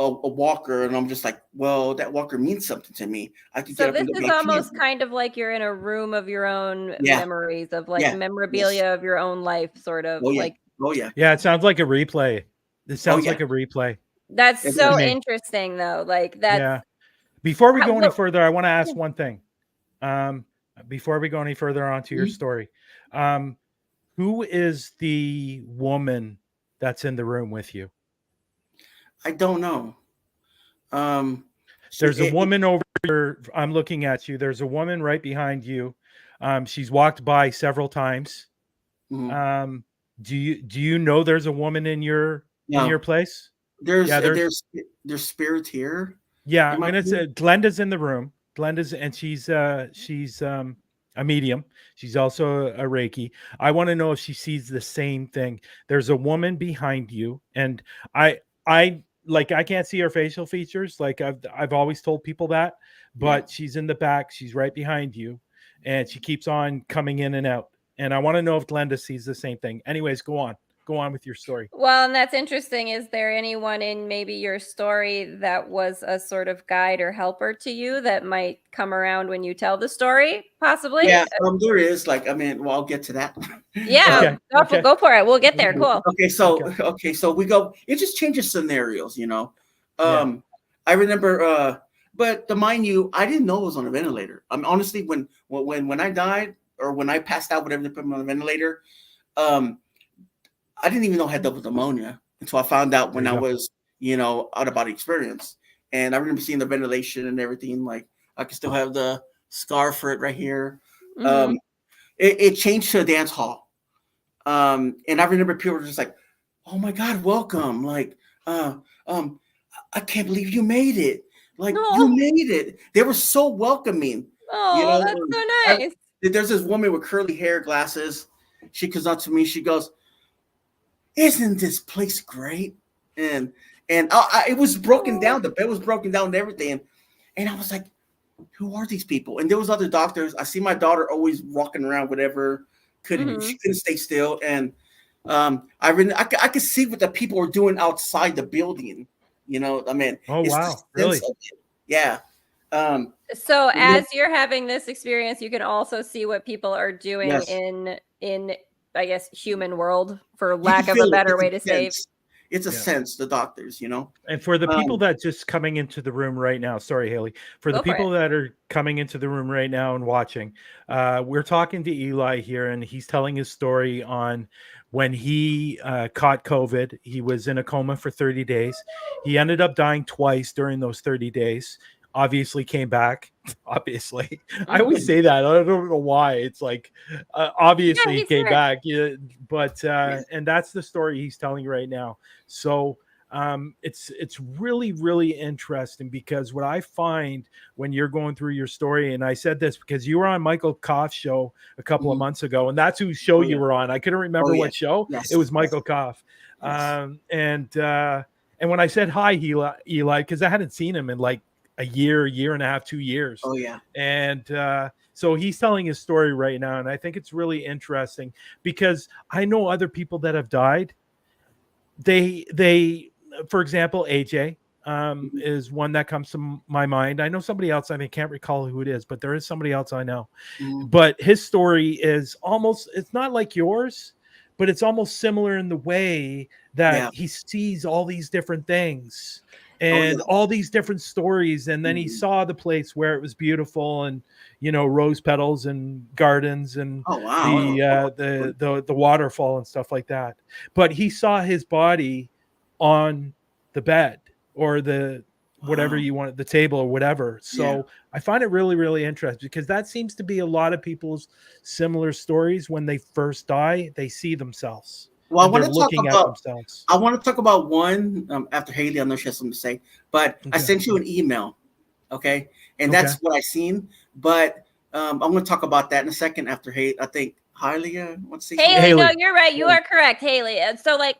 a walker, and I'm just like, well, that walker means something to me. I could So get up this is almost kind of like you're in a room of your own memories, of like memorabilia of your own life, sort of. Yeah, it sounds like a replay. This sounds like a replay. That's so interesting, though. Like that. Yeah. Before we go any further, I want to ask one thing. Before we go any further onto your story, who is the woman that's in the room with you? I don't know. There's a woman over here. I'm looking at you. There's a woman right behind you. She's walked by several times. Do you know there's a woman in your place? There's spirits here. Yeah, I'm gonna say Glenda's in the room. And she's a medium. She's also a Reiki. I want to know if she sees the same thing. There's a woman behind you, and I can't see her facial features. Like I've always told people that, but she's in the back. She's right behind you, and she keeps on coming in and out. And I want to know if Glenda sees the same thing. Anyways, go on with your story. Well, and that's interesting. Is there anyone in maybe your story that was a sort of guide or helper to you that might come around when you tell the story? Possibly. Yeah, there is. I'll get to that. Yeah, go for it. We'll get there. Cool. Okay, so we go. It just changes scenarios, I remember, but mind you, I didn't know it was on a ventilator. Honestly, when I died or when I passed out, whatever they put me on the ventilator, I didn't even know I had double pneumonia until I found out when I was, out of body experience. And I remember seeing the ventilation and everything. Like I can still have the scar for it right here. It changed to a dance hall. And I remember people were just like, "Oh my God, welcome!" Like, I can't believe you made it. Like you made it. They were so welcoming. Oh, that's so nice. There's this woman with curly hair, glasses. She comes up to me. She goes, "Isn't this place great?" And it was broken down. The bed was broken down and everything. And I was like, who are these people? And there was other doctors. I see my daughter always walking around, whatever. She couldn't stay still. And I could see what the people were doing outside the building. You know, I mean, Oh, it's wow. the sense Really? of it. Yeah. So as you're having this experience, you can also see what people are doing Yes. in I guess human world, for You lack can of a feel it. better It's way a to say. sense. It's a Yeah. sense, the doctors, you know. And for the people that just coming into the room right now, sorry, Haleigh, for the Go for people that are coming into the room right now and watching, we're talking to Eli here, and he's telling his story on when he caught COVID. He was in a coma for 30 days. He ended up dying twice during those 30 days. Obviously came back. Obviously. I always say that. I don't know why. It's like, obviously he he's came here. back. Yeah, but and that's the story he's telling right now. So it's really, really interesting, because what I find when you're going through your story, and I said this because you were on Michael Koff's show a couple of months ago, and that's whose show you were on. I couldn't remember what show. Yes. It was Michael Koff. Yes. And when I said hi, Eli, because I hadn't seen him in like a year and a half, 2 years. Oh yeah. And so he's telling his story right now, and I think it's really interesting because I know other people that have died. They for example, AJ is one that comes to my mind. I know somebody else. I can't recall who it is, but there is somebody else I know. But his story is almost, it's not like yours, but it's almost similar in the way that he sees all these different things and all these different stories. And then he saw the place where it was beautiful and, you know, rose petals and gardens and the waterfall and stuff like that. But he saw his body on the bed or the whatever you want, the table or whatever. So I find it really, really interesting, because that seems to be a lot of people's similar stories. When they first die, they see themselves. Well, I want they're to talk looking at about themselves. I want to talk about one after Haleigh. I know she has something to say, but I sent you an email, okay? And that's what I seen. But I'm going to talk about that in a second after Haleigh. I think Haleigh wants to say Haleigh, no, you're right. You are correct, Haleigh. And so, like,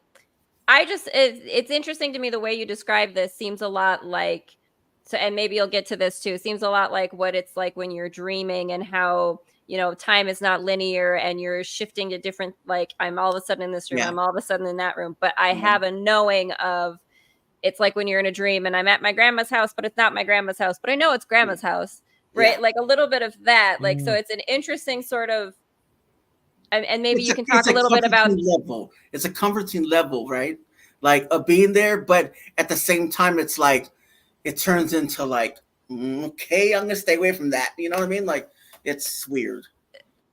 it's interesting to me the way you describe this. Seems a lot like, so, and maybe you'll get to this too. Seems a lot like what it's like when you're dreaming, and how, you know, time is not linear and you're shifting to different, like, I'm all of a sudden in this room, I'm all of a sudden in that room. But I have a knowing of, it's like when you're in a dream and I'm at my grandma's house, but it's not my grandma's house, but I know it's grandma's house, right? Like a little bit of that. Like, so it's an interesting sort of, and maybe you can talk a little bit about level. It's a comforting level, right? Like being there, but at the same time, it's like it turns into like, okay, I'm gonna stay away from that. You know what I mean? Like, it's weird.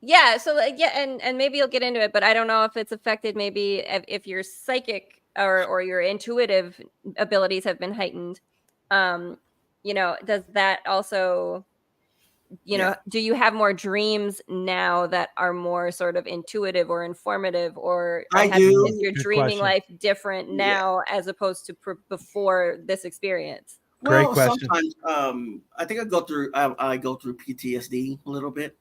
Yeah. So like, and maybe you'll get into it, but I don't know if it's affected. Maybe if your psychic or your intuitive abilities have been heightened. You know, does that also, you know, do you have more dreams now that are more sort of intuitive or informative, or is your dreaming life different now as opposed to before this experience? Great question. Sometimes I think I go through PTSD a little bit,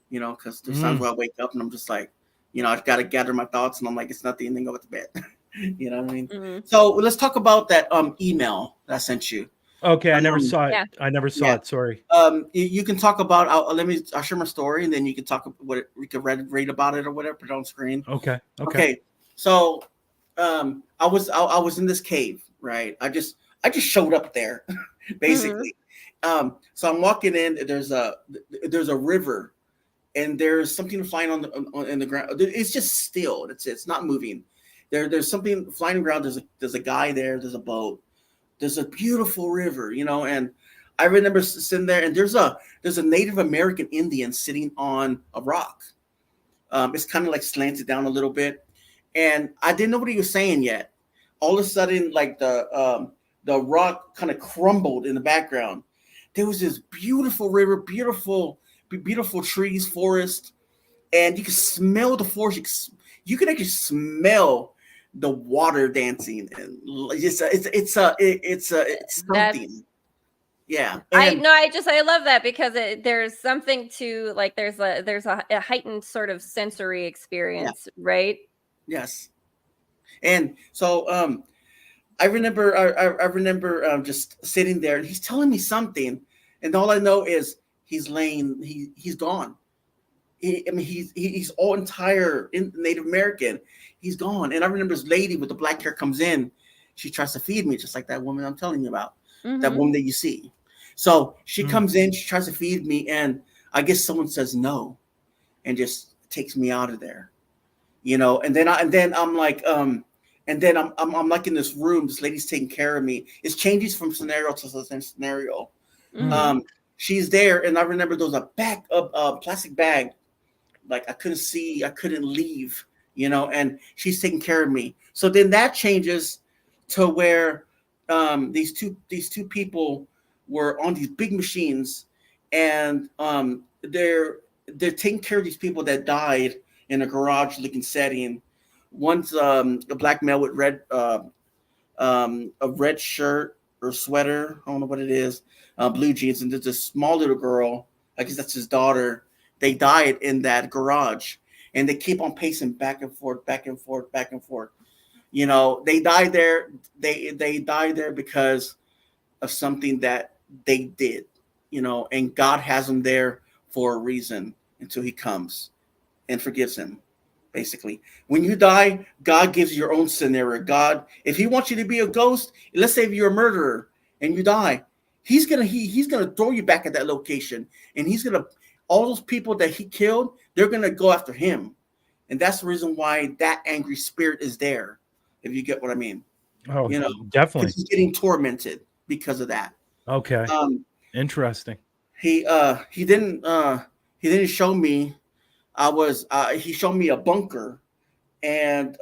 you know, because there's times where I wake up and I'm just like, you know, I've got to gather my thoughts, and I'm like, it's not the ending, go to bed. You know what I mean? So let's talk about that email that I sent you. Okay, I never saw it. Yeah. I never saw it. Sorry. You can talk about. I'll share my story, and then you can talk about we can read about it or whatever. Put it on screen. Okay. So, I was in this cave, right? I just showed up there, basically. So I'm walking in. There's a river, and there's something flying in the ground. It's just still. It's not moving. There's something flying on the ground. There's a guy there. There's a boat. There's a beautiful river, you know, and I remember sitting there, and there's a Native American Indian sitting on a rock. It's kind of like slanted down a little bit, and I didn't know what he was saying yet. All of a sudden, like the rock kind of crumbled in the background. There was this beautiful river, beautiful trees, forest, and you could smell the forest. You could actually smell the water dancing, and it's something. Yeah. And I love that, because there's something to, like, there's a heightened sort of sensory experience, right? Yes. And so I remember just sitting there, and he's telling me something, and all I know is he's gone. He's all entire Native American. He's gone. And I remember this lady with the black hair comes in. She tries to feed me, just like that woman I'm telling you about, that woman that you see. So she comes in, she tries to feed me, and I guess someone says no, and just takes me out of there, And then I'm like, I'm like in this room. This lady's taking care of me. It changes from scenario to scenario. She's there, and I remember there was a plastic bag. Like I couldn't leave, and she's taking care of me. So then that changes to where these two people were on these big machines, and they're taking care of these people that died in a garage looking setting. One's a black male with a red shirt or sweater, I don't know what it is, blue jeans, and there's a small little girl, I guess that's his daughter. They died in that garage, and they keep on pacing back and forth, back and forth, back and forth. They died there. They died there because of something that they did, and God has them there for a reason until he comes and forgives him. Basically, when you die, God gives you your own scenario. God, if he wants you to be a ghost, let's say if you're a murderer and you die, he's gonna throw you back at that location, and all those people that he killed, they're gonna go after him, and that's the reason why that angry spirit is there. If you get what I mean. Oh, definitely. He's getting tormented because of that. Okay. Interesting. He didn't show me. He showed me a bunker, and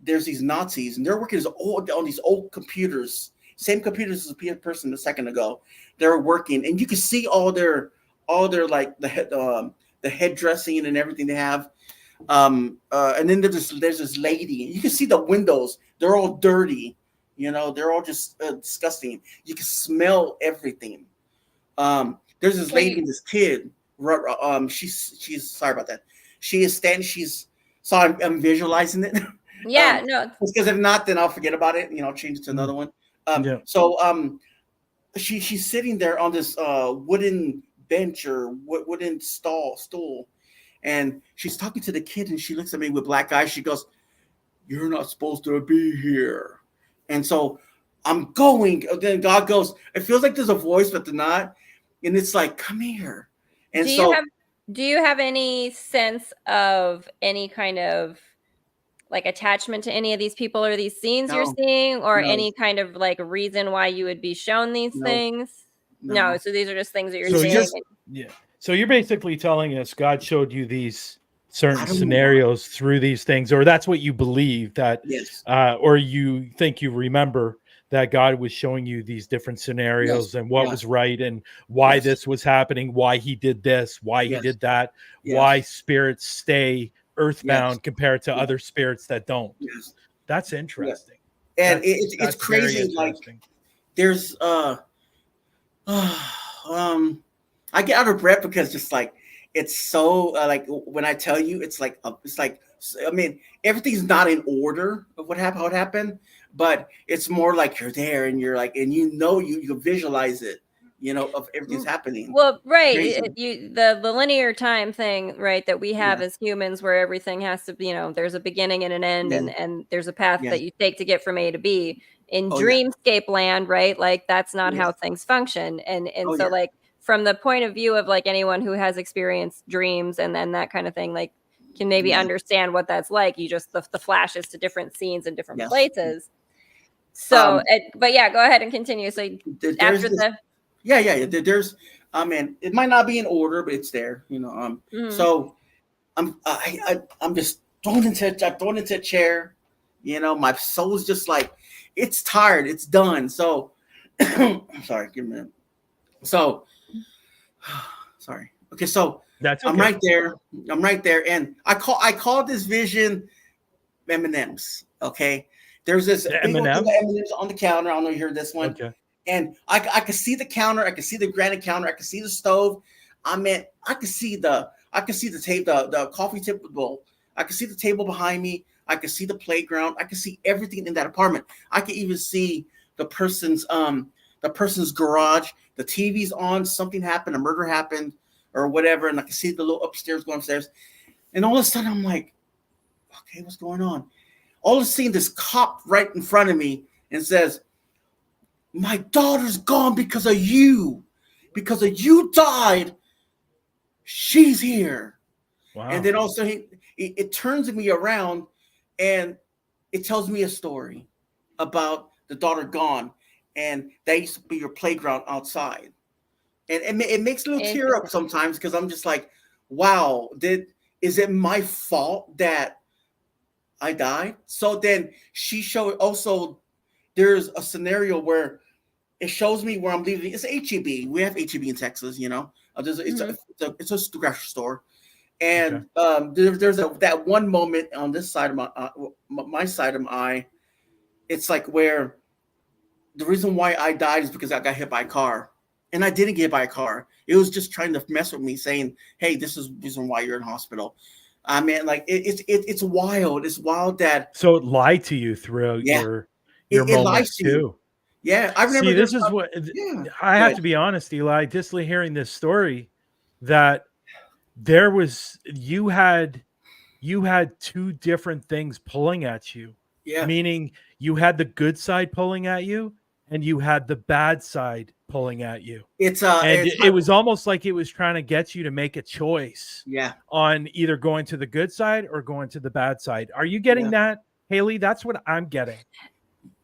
there's these Nazis, and they're working on these old computers, same computers as the person a second ago. They're working, and you can see all their like the head dressing and everything they have. And then there's this lady. You can see the windows; they're all dirty. They're all just disgusting. You can smell everything. There's this lady and this kid. She's sorry about that. She is standing. So I'm visualizing it. Yeah, no. Because if not, then I'll forget about it. I'll change it to another one. So she's sitting there on this wooden bench or wooden stool, and she's talking to the kid, and she looks at me with black eyes. She goes, "You're not supposed to be here." And so I'm going. Then God goes, it feels like there's a voice, but they're not. And it's like, come here. And do you have any sense of any kind of like attachment to any of these people or these scenes you're seeing, or any kind of like reason why you would be shown these things? No. So these are just things that you're seeing. So you're basically telling us God showed you these certain scenarios through these things, or that's what you believe that, or you think you remember that God was showing you these different scenarios and what was right and why this was happening, why he did this, why he did that, why spirits stay earthbound compared to other spirits that don't. That's interesting. And it's crazy. Like there's I get out of breath because just like it's so like when I tell you, it's like I mean, everything's not in order of how it happened, but it's more like you're there and you're like, and you visualize it, of everything's happening. Well, right. The linear time thing, right, that we have as humans, where everything has to be, there's a beginning and an end, and there's a path that you take to get from A to B. In dreamscape land, right, like that's not how things function. And so like from the point of view of like anyone who has experienced dreams and then that kind of thing, like can maybe understand what that's like. You just the flashes to different scenes and different places. So, but yeah, go ahead and continue. So after there's, and it might not be in order, but it's there, So I'm just thrown into a chair, my soul's just like, it's tired, it's done. So, sorry, give me a minute. So, sorry. Okay, so that's okay. I'm right there, and I call this vision M&Ms. Okay, there's this M&Ms on the counter. I don't know if you heard this one. Okay. And I could see the counter. I could see the granite counter. I could see the stove. I could see the table, the coffee table. I could see the table behind me. I could see the playground. I could see everything in that apartment. I could even see the person's the person's garage. The TV's on. Something happened. A murder happened, or whatever. And I can see the little upstairs going upstairs. And all of a sudden, I'm like, okay, what's going on? All of a sudden, this cop right in front of me and says, "My daughter's gone because of you. Because of you died. She's here." Wow. And then also it turns me around and it tells me a story about the daughter gone, and that used to be your playground outside. And it makes a little tear up sometimes, because I'm just like, wow, is it my fault that I died? So then she showed also, there's a scenario where it shows me where I'm leaving. It's HEB. We have HEB in Texas, you know. It's a grocery store. And there's that one moment on this side of my side of my eye. It's like where the reason why I died is because I got hit by a car, and I didn't get hit by a car. It was just trying to mess with me, saying, "Hey, this is the reason why you're in hospital." I mean, like it's wild. It's wild that so it lied to you throughout your moments too. Yeah, I remember. See, this is what I have to be honest, Eli. Just hearing this story, that you had two different things pulling at you. Yeah. Meaning you had the good side pulling at you, and you had the bad side pulling at you. It was almost like it was trying to get you to make a choice. Yeah. On either going to the good side or going to the bad side. Are you getting that, Haleigh? That's what I'm getting.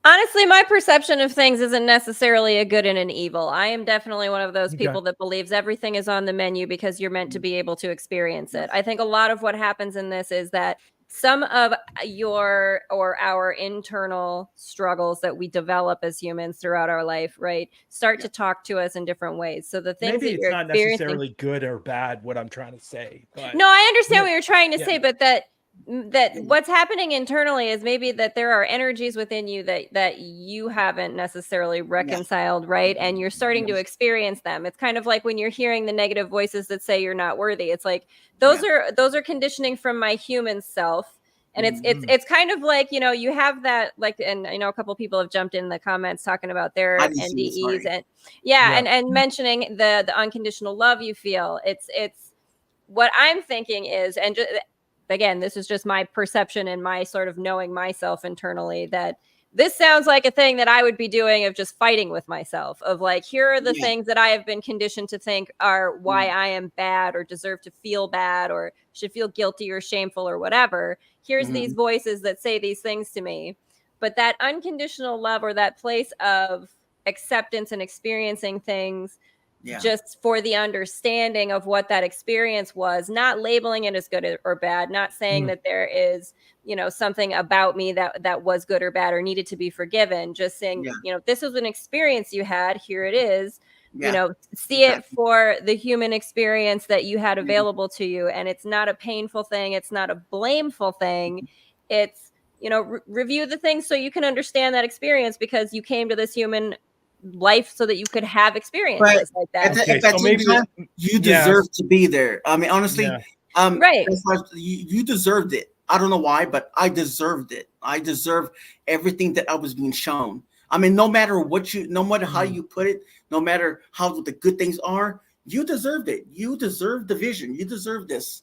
Honestly, my perception of things isn't necessarily a good and an evil. I am definitely one of those people that believes everything is on the menu because you're meant to be able to experience it. I think a lot of what happens in this is that some of our internal struggles that we develop as humans throughout our life, right, start to talk to us in different ways. So the things maybe that you're it's not necessarily good or bad, what I'm trying to say. But no, I understand what you're trying to say, but that what's happening internally is maybe that there are energies within you that you haven't necessarily reconciled, right? And you're starting to experience them. It's kind of like when you're hearing the negative voices that say you're not worthy. It's like those are conditioning from my human self. And it's kind of like, you know, you have that, like, and I know a couple people have jumped in the comments talking about their NDEs and and mentioning the unconditional love you feel. It's what I'm thinking is, and just, again, this is just my perception and my sort of knowing myself internally, that this sounds like a thing that I would be doing, of just fighting with myself, of like, here are the things that I have been conditioned to think are why I am bad or deserve to feel bad or should feel guilty or shameful or whatever. Here's these voices that say these things to me. But that unconditional love, or that place of acceptance and experiencing things just for the understanding of what that experience was, not labeling it as good or bad, not saying that there is, you know, something about me that was good or bad or needed to be forgiven, just saying, you know, this was an experience you had, here it is, you know, see it for the human experience that you had available to you. And it's not a painful thing. It's not a blameful thing. It's, you know, review the things so you can understand that experience, because you came to this human life so that you could have experiences like that. At that same time, you deserve to be there. I mean, honestly, right. You deserved it. I don't know why, but I deserved it. I deserve everything that I was being shown. I mean, no matter how you put it, no matter how the good things are, you deserved it. You deserve the vision. You deserve this.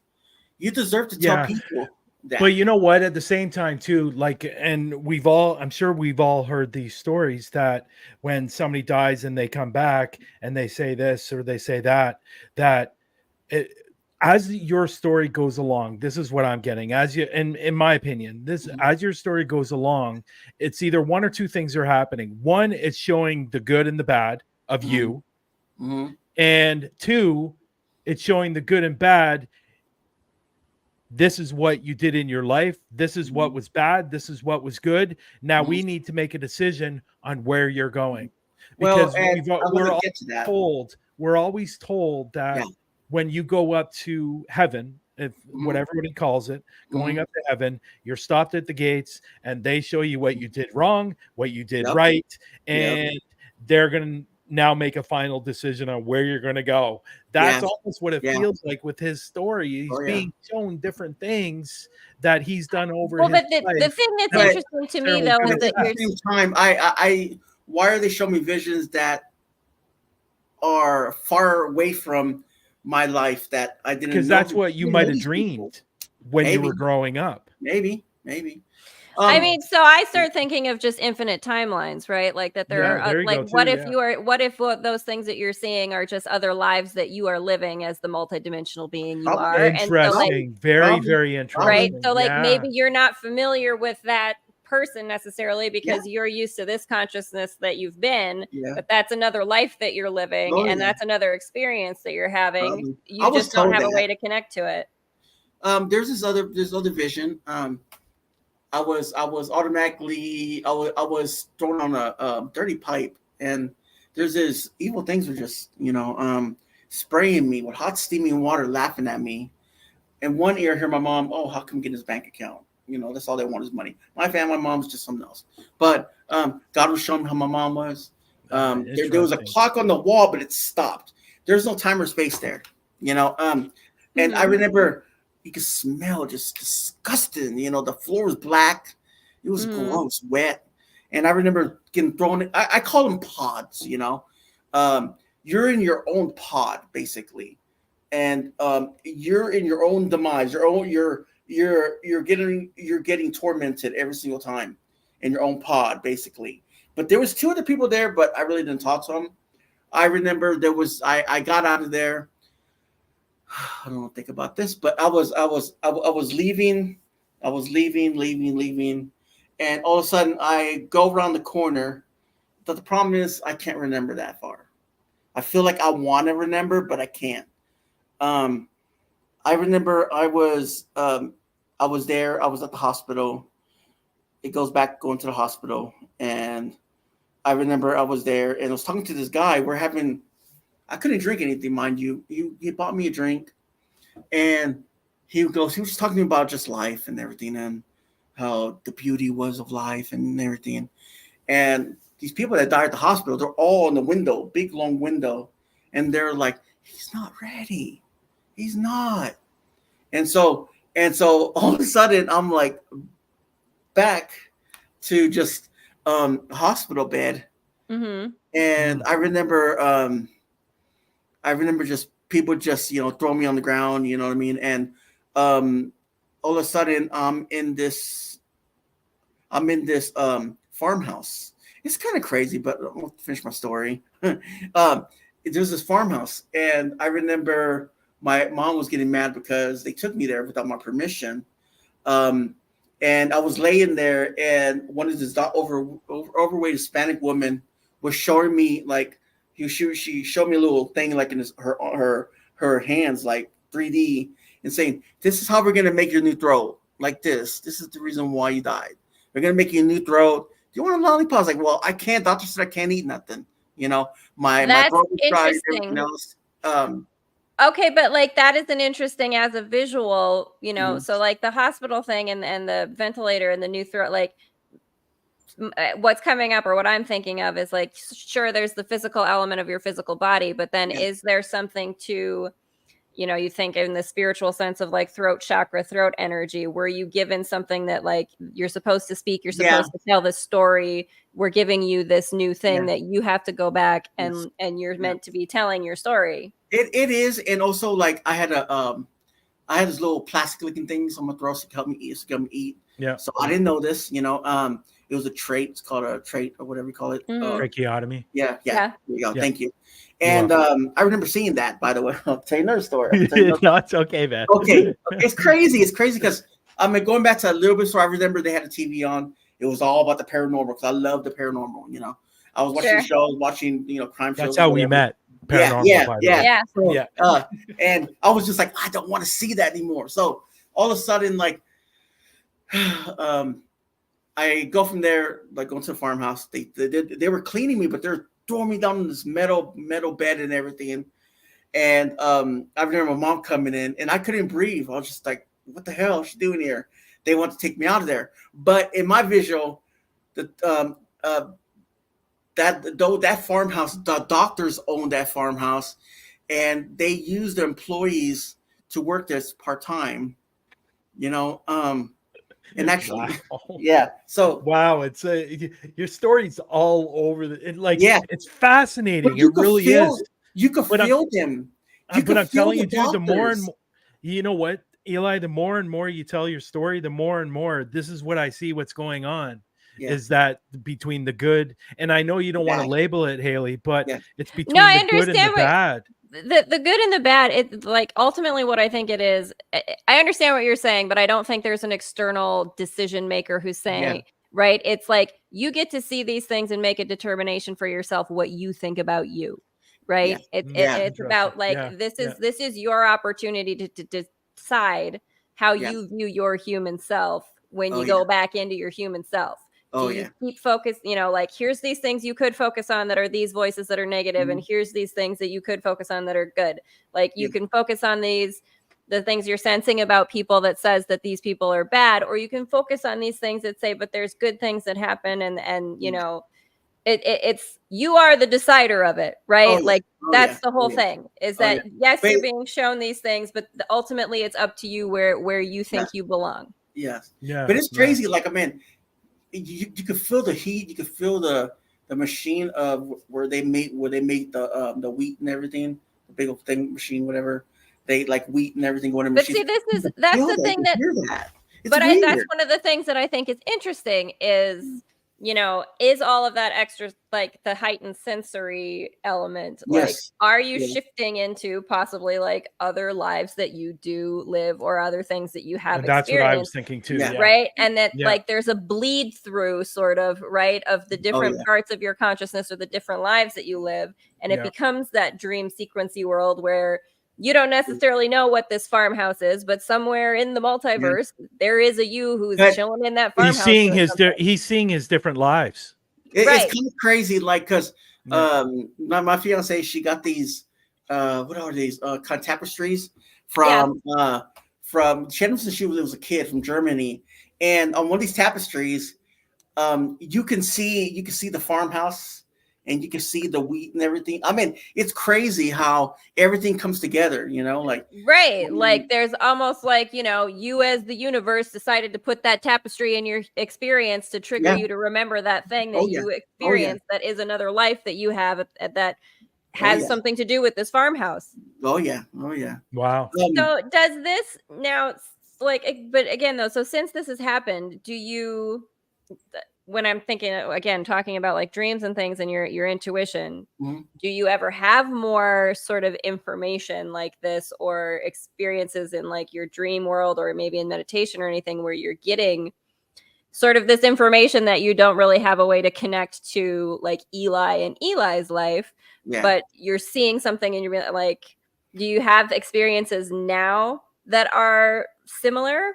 You deserve to tell people that. But you know what? At the same time, too, like, and I'm sure we've all heard these stories that when somebody dies and they come back and they say this or they say that as your story goes along, this is what I'm getting. In my opinion, as your story goes along, it's either one or two things are happening. One, it's showing the good and the bad of you, and two, it's showing the good and bad. This is what you did in your life. This is what was bad. This is what was good. Now we need to make a decision on where you're going, because we're always told that when you go up to heaven, if whatever everybody calls it, going up to heaven, you're stopped at the gates and they show you what you did wrong, what you did right, and they're going to now make a final decision on where you're going to go. That's almost what it feels like with his story. He's being shown different things that he's done over his life. The thing that's interesting to me, though, is that at the same time, why are they showing me visions that are far away from my life that I didn't know? Because that's what you might have these people. dreamed when you Maybe. were growing up. Maybe. I mean, so I start thinking of just infinite timelines, right? Like that there Yeah, are there you like go, what too, if yeah. you are what if those things that you're seeing are just other lives that you are living as the multidimensional being you are. And so like Interesting. Very interesting. right. So like Yeah. maybe you're not familiar with that person necessarily because you're used to this consciousness that you've been, but that's another life that you're living, and that's another experience that you're having. Probably. You just don't have a way to connect to it. There's this other vision. I was automatically I was thrown on a dirty pipe, and there's this evil things were just spraying me with hot steaming water, laughing at me. And one ear, I hear my mom, "Oh, how come you get his bank account? That's all they want is money." My family, my mom's just something else. But God was showing me how my mom was. There was a clock on the wall, but it stopped. There's no time or space there, And I remember you could smell just disgusting. The floor was black. It was gross, wet. And I remember getting thrown in. I call them pods, You're in your own pod, basically. And you're in your own demise. You're getting tormented every single time in your own pod, basically. But there was 2 other people there, but I really didn't talk to them. I remember I got out of there. I don't think about this, but I was leaving. I was leaving, and all of a sudden I go around the corner. But the problem is I can't remember that far. I feel like I want to remember, but I can't. I remember I was there. I was at the hospital. It goes back going to the hospital, and I remember I was there and I was talking to this guy. I couldn't drink anything, mind you. He bought me a drink, and he was just talking about just life and everything, and how the beauty was of life and everything. And these people that died at the hospital, they're all in the window, big long window, and they're like, "He's not ready. He's not." And so all of a sudden I'm like back to just hospital bed. And I remember just people just throw me on the ground, you know what I mean? And all of a sudden I'm in this farmhouse. It's kind of crazy, but I'll finish my story. There's this farmhouse, and I remember my mom was getting mad because they took me there without my permission. And I was laying there, and one of this overweight Hispanic woman was showing me she showed me a little thing like in her hands, like 3D, and saying, "This is how we're gonna make your new throat, like this. This is the reason why you died. We're gonna make you a new throat. Do you want a lollipop?" I was like, "Well, I can't. Doctor said I can't eat nothing. My throat was dry and everything else." Okay, but like that isn't interesting as a visual, So like the hospital thing and the ventilator and the new throat, like what's coming up or what I'm thinking of is like, sure, there's the physical element of your physical body, but then is there something to, you think in the spiritual sense of like throat chakra, throat energy, were you given something that like you're supposed to speak, you're supposed to tell this story, we're giving you this new thing that you have to go back and you're meant to be telling your story? It is, and also like I had this little plastic looking things on my throat to help me eat. Yeah. So I didn't know this, it was a trait. It's called a trait or whatever you call it. Tracheotomy. Yeah. There you go. Yeah. Thank you. And I remember seeing that, by the way. I'll tell you another story. No, it's okay, man. Okay. It's crazy. It's crazy because going back to a little bit. So I remember they had a TV on. It was all about the paranormal because I love the paranormal. I was watching shows, watching crime shows. That's how we met. Paranormal. Yeah. So, and I was just like, I don't want to see that anymore. So all of a sudden, like, I go from there, like going to the farmhouse. They were cleaning me, but they're throwing me down in this metal bed and everything. And I remember my mom coming in, and I couldn't breathe. I was just like, "What the hell is she doing here?" They want to take me out of there. But in my visual, that farmhouse, the doctors own that farmhouse, and they use their employees to work there part time. And actually, Wow. yeah. So Wow, it's your story's all over yeah, it's fascinating. but you It could really feel is. you could But feel them. You but could I'm feel telling the you, dude, the more and doctors. more, you know what, Eli, the more and more you tell your story, the more and more this is what I see what's going on. Yeah, Is that between the good, and I know you don't want to bad. label it, Haleigh, but Yeah, it's No, between I the good and the understand what bad. the good and the bad. It like ultimately what I think it is. I understand what you're saying, but I don't think there's an external decision maker who's saying, right? It's like you get to see these things and make a determination for yourself what you think about you, right? yeah, It's Interesting. about like Yeah, this is your opportunity to decide how yeah. you view your human self when Oh you yeah, go back into your human self. Do oh you yeah. keep focus, like here's these things you could focus on that are these voices that are negative, and Mhm. here's these things that you could focus on that are good. Like you Yeah. can focus on the things you're sensing about people that says that these people are bad, or you can focus on these things that say, but there's good things that happen, and you Yeah. know, it's you are the decider of it, Oh right? yeah, Like oh yeah, that's the oh whole yeah, thing is oh yeah. that yes, But you're being shown these things, but ultimately it's up to you where you think yes, you belong. yes. yeah, But it's yeah. crazy. Like I mean, you could feel the heat. You could feel the machine of where they make the wheat and everything. The big old thing machine, whatever. They like wheat and everything going in But machines. see, You can that's feel the that. You thing can that hear that. It's but that's weird. one of the things that I think is interesting is, is all of that extra, like the heightened sensory element, like, Yes. are you Yeah. shifting into possibly like other lives that you do live or other things that you have And that's what I was experienced? thinking too. Yeah. Yeah, Right. And that yeah, like there's a bleed through sort of, right, of the Oh different yeah. parts of your consciousness or the different lives that you live. And it yeah. becomes that dream sequency world where you don't necessarily know what this farmhouse is, but somewhere in the Yeah. multiverse, there is a you who's But chilling in that He's farmhouse seeing doing something. he's seeing his different lives. It's Right. kind of crazy, like because Yeah. my fiance, she got these what are these kind of tapestries Yeah. from she had them since she was a kid from Germany, and on one of these tapestries, you can see the farmhouse and you can see the wheat and everything. I mean, it's crazy how everything comes together. Like Right. Like there's almost like, you as the universe decided to put that tapestry in your experience to trigger yeah, you to remember that thing oh that yeah, you oh yeah, experienced that is another life that you have that oh has yeah, something to do with this farmhouse. oh yeah, oh yeah. Wow. So does this now but again though, so since this has happened, do you when I'm thinking again talking about like dreams and things and your intuition, Mhm. do you ever have more sort of information like this or experiences in like your dream world or maybe in meditation or anything where you're getting sort of this information that you don't really have a way to connect to like Eli and Eli's life, Yeah. but you're seeing something and you're like, do you have experiences now that are similar?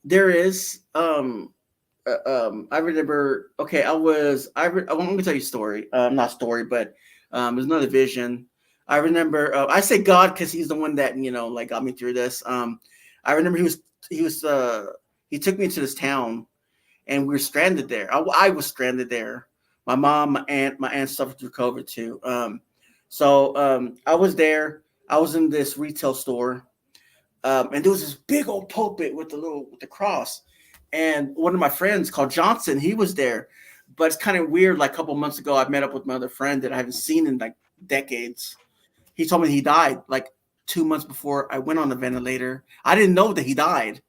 There is. I remember. Okay, I want to tell you a story. Not story, but there's another vision. I remember. I say God because He's the one that like got me through this. I remember he took me to this town, and we were stranded there. I was stranded there. My mom, my aunt suffered through COVID too. So I was there. I was in this retail store. And there was this big old pulpit with the cross, and one of my friends called Johnson, he was there. But it's kind of weird. Like a couple months ago, I met up with my other friend that I haven't seen in like decades. He told me he died like 2 months before I went on the ventilator. I didn't know that he died,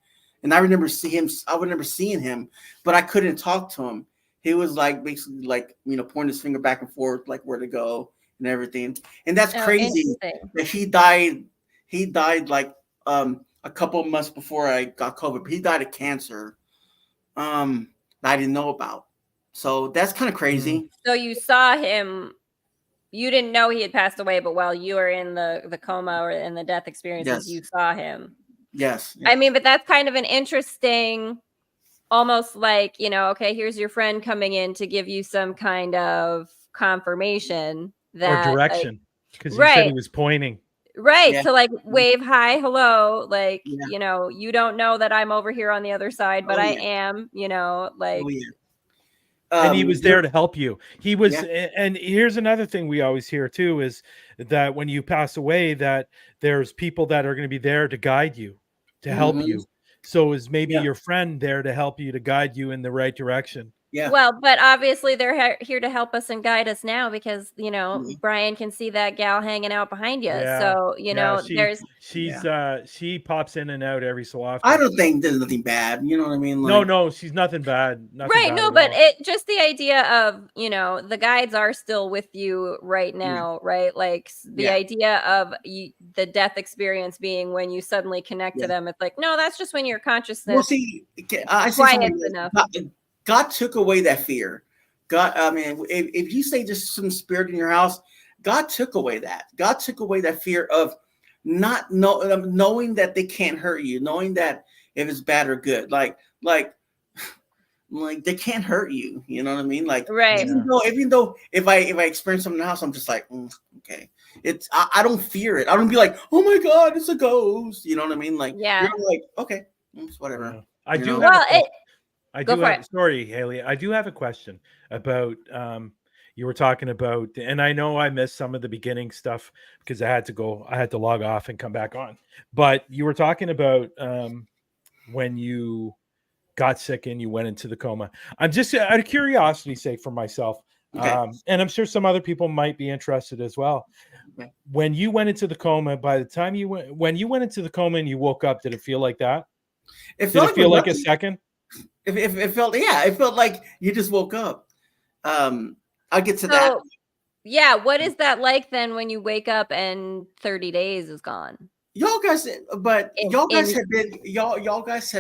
and I remember seeing him, but I couldn't talk to him. He was like basically like pointing his finger back and forth like where to go and everything. And that's Oh, crazy interesting. that he died. He died like a couple of months before I got COVID. But he died of cancer that I didn't know about. So that's kind of crazy. So you saw him, you didn't know he had passed away, but while you were in the coma or in the death experiences, Yes. you saw him. Yes. I mean, but that's kind of an interesting, almost like, okay, here's your friend coming in to give you some kind of confirmation Or that like, direction, because he said right, he was pointing. right. Yeah. To like wave hi, hello, like, Yeah. you don't know that I'm over here on the other side, but Oh I yeah. am, Oh like, yeah. And he was there to help you. He was, Yeah. and here's another thing we always hear too, is that when you pass away, that there's people that are going to be there to guide you, to help Mhm. you, So is maybe your friend there to help you, to guide you in the right direction? Yeah. Well, but obviously they're here to help us and guide us now because, Bryan can see that gal hanging out behind you. Yeah. So, she pops in and out every so often. I don't think there's nothing bad. You know what I mean? Like, No, she's nothing bad. Right. No, but it just the idea of, the guides are still with you right now, right? Like the idea of the death experience being when you suddenly connect to them. It's like, no, that's just when your consciousness. Well, see, I quiets enough. God took away that fear. God, I mean, if you say there's some spirit in your house, God took away that. God took away that fear of not knowing that they can't hurt you, knowing that if it's bad or good, like they can't hurt you. You know what I mean? Like, right. Even though if I experience something in the house, I'm just like, okay. It's I don't fear it. I don't be like, oh my God, it's a ghost. You know what I mean? Like, you're like, okay, it's whatever. I do. Sorry, Haleigh. I do have a question about you were talking about, and I know I missed some of the beginning stuff because I had to log off and come back on. But you were talking about when you got sick and you went into the coma. I'm just out of curiosity's sake for myself, and I'm sure some other people might be interested as well. Okay. When you went into the coma, by the time when you went into the coma and you woke up, did it feel like that? Did it feel like a second? It felt like you just woke up. I'll get to that. Yeah, what is that like then when you wake up and 30 days is gone? Y'all guys have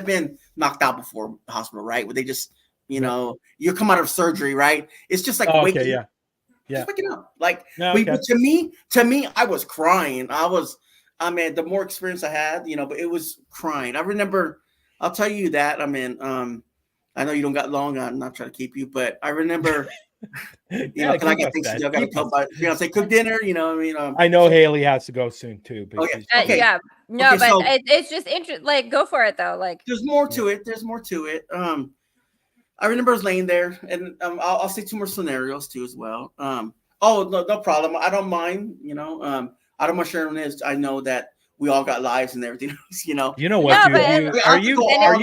been knocked out before the hospital, right? Where they just, you come out of surgery, right? It's just like waking up. Just waking up. Like, but to me, I was crying. The more experience I had, but it was crying. I remember, I'll tell you that. I mean, I know you don't got long. I'm not trying to keep you, but I remember, can I get things to do? I got to come by, say cook dinner. You know what I mean? I know Haleigh has to go soon too. Okay. Yeah. No, but it's just interesting. Like, go for it though. Like, there's more to it. I remember I was laying there, and I'll say two more scenarios too as well. No problem. I don't mind. I don't mind sharing this. I know that we all got lives and everything else. You know what? Are you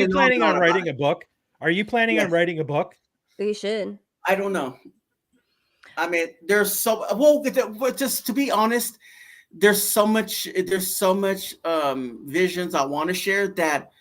planning on writing a book? Are you planning on writing a book? You should. I don't know. I mean, just to be honest, there's so much visions I want to share that,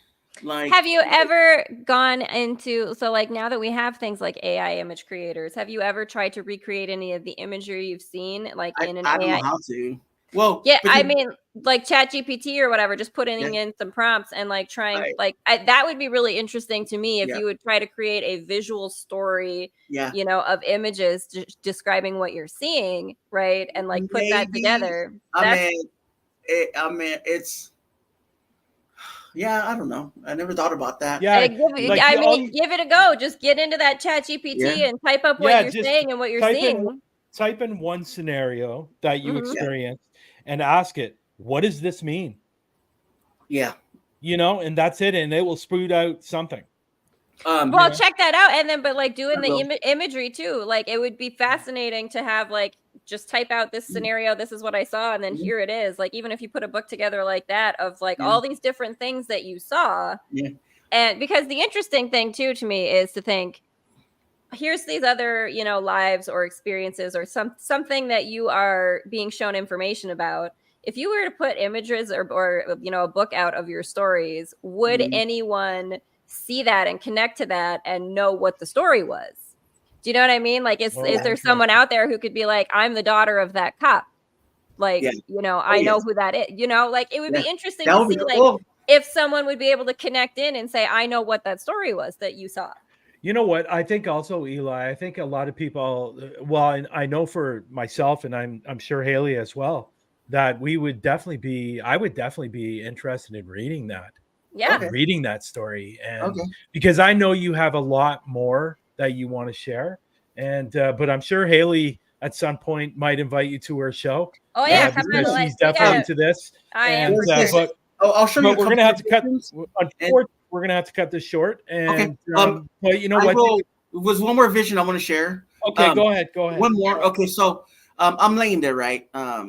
like. Have you ever gone into, so like now that we have things like AI image creators, have you ever tried to recreate any of the imagery you've seen, like in an AI? I don't know how to. Well, yeah, I mean, like ChatGPT or whatever, just putting in some prompts and like trying, that would be really interesting to me if you would try to create a visual story, of images describing what you're seeing, right? And like put that together. I mean, it's. Yeah, I don't know. I never thought about that. Yeah, give it a go. Just get into that ChatGPT and type up what you're saying and what you're seeing. Type in one scenario that you experienced and ask it, what does this mean? Yeah. And that's it. And it will spout out something. Check that out. And then, but like doing the imagery too, like it would be fascinating to have like, just type out this scenario. This is what I saw. And then here it is. Like, even if you put a book together like that of like all these different things that you saw. Yeah. And because the interesting thing too, to me is to think, here's these other, lives or experiences or something that you are being shown information about. If you were to put images or a book out of your stories, would anyone see that and connect to that and know what the story was? Do you know what I mean? Like, is there someone out there who could be like, I'm the daughter of that cop? Like, I know who that is. Like it would be interesting to see like if someone would be able to connect in and say, I know what that story was that you saw. You know what? I think also, Eli, I think a lot of people, I know for myself, and I'm sure Haleigh as well, that I would definitely be interested in reading that. Yeah. Reading that story. And because I know you have a lot more that you want to share. And, but I'm sure Haleigh at some point might invite you to her show. Oh yeah. Because she's definitely into this. I am. But I'll show you. We're going to have to cut. Unfortunately, we're gonna have to cut this short. And but you know what? Was one more vision I want to share. Okay, go ahead. One more. Okay, so I'm laying there, right? My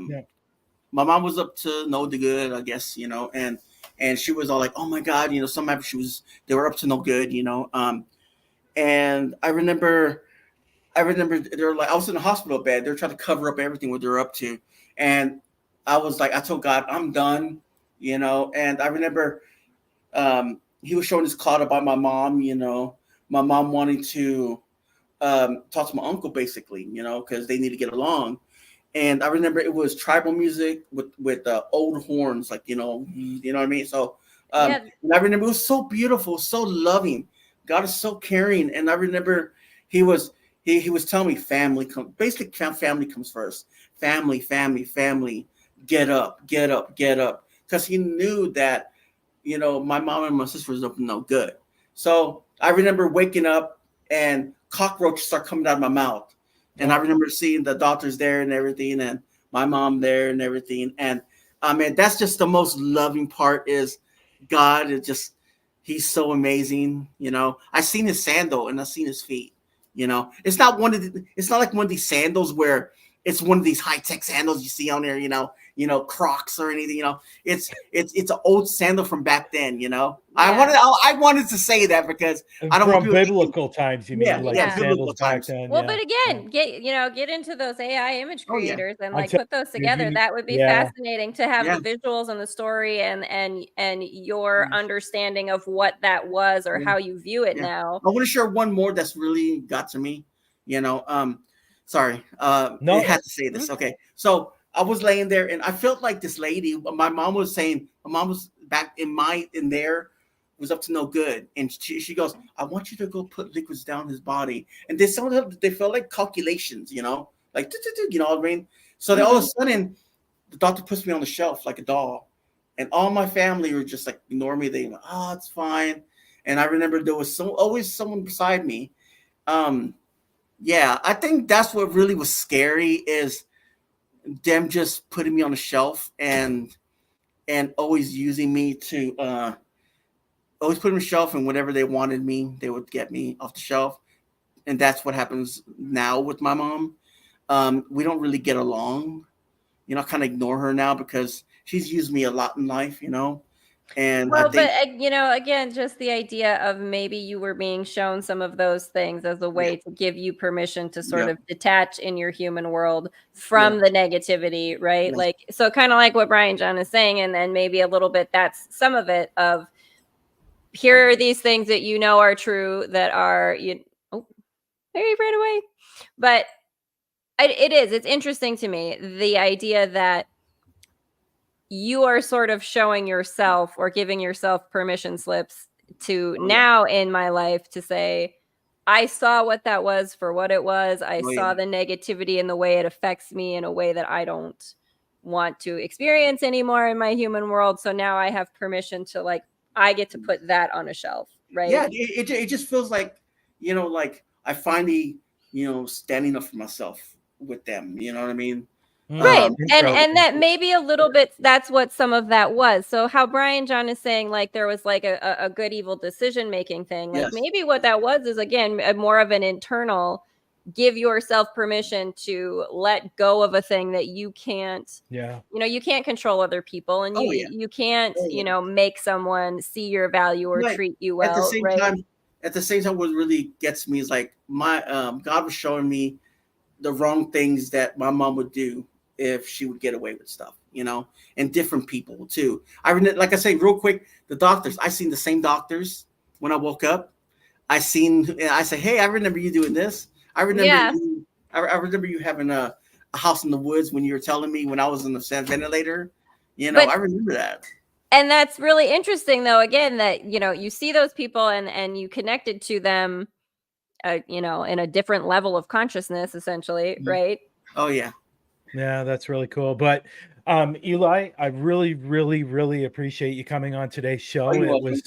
mom was up to no the good, I guess, and and she was all like, "Oh my God," somehow they were up to no good, and I remember they're like, I was in the hospital bed. They're trying to cover up everything what they're up to. And I was like, I told God, I'm done, and I remember he was showing this cloud about my mom, my mom wanting to talk to my uncle basically, because they need to get along. And I remember it was tribal music with old horns, like, you know what I mean? So and I remember it was so beautiful, so loving. God is so caring. And I remember he was telling me family comes first. Family, get up. Because he knew that, my mom and my sister was up to no good. So I remember waking up and cockroaches start coming out of my mouth. And I remember seeing the doctors there and everything, and my mom there and everything. And I mean, that's just the most loving part is God is just, he's so amazing. I seen his sandal and I seen his feet. It's not like one of these sandals where it's one of these high-tech sandals you see on there, Crocs or anything, it's an old sandal from back then, I wanted to say that because I don't want from biblical times, you mean, like the sandals back then. Well, but again, get into those AI image creators and like put those together. That would be fascinating to have the visuals and the story and your understanding of what that was or how you view it now. I want to share one more that's really got to me, sorry. No, I had to say this. Okay. So I was laying there and I felt like this lady, my mom was back in there was up to no good. And she goes, I want you to go put liquids down his body. And they felt like calculations, like, what I mean? So then all of a sudden the doctor puts me on the shelf like a doll. And all my family were just like, ignore me. They went, oh, it's fine. And I remember there was always someone beside me. I think that's what really was scary is them just putting me on the shelf and always using me to always put me on the shelf, and whenever they wanted me, they would get me off the shelf. And that's what happens now with my mom. We don't really get along. I kind of ignore her now because she's used me a lot in life, And but again, just the idea of maybe you were being shown some of those things as a way to give you permission to sort of detach in your human world from the negativity, right? Like, so kind of like what Bryan-jon is saying, and then maybe a little bit, that's some of it of here are these things that are true that are, there he ran away. But it's interesting to me, the idea that you are sort of showing yourself or giving yourself permission slips to now in my life to say, I saw what that was for what it was. I saw the negativity and the way it affects me in a way that I don't want to experience anymore in my human world. So now I have permission to I get to put that on a shelf, right? Yeah, it just feels like, like I finally, standing up for myself with them. You know what I mean? Right. And that maybe a little bit, that's what some of that was. So how Bryan-jon is saying, like, there was like a good, evil decision-making thing. Like maybe what that was is, again, more of an internal, give yourself permission to let go of a thing that you can't, you can't control other people, and you can't, make someone see your value or treat you well. At the same time, what really gets me is like my God was showing me the wrong things that my mom would do if she would get away with stuff, and different people too. Like I say, real quick, the doctors, I seen the same doctors when I woke up. I say, hey, I remember you doing this. I remember I remember you having a house in the woods when you were telling me when I was in the ventilator. I remember that. And that's really interesting, though, again, that, you see those people and you connected to them, in a different level of consciousness, essentially, right? Oh, yeah. Yeah, that's really cool. But Eli, I really, really, really appreciate you coming on today's show. It was,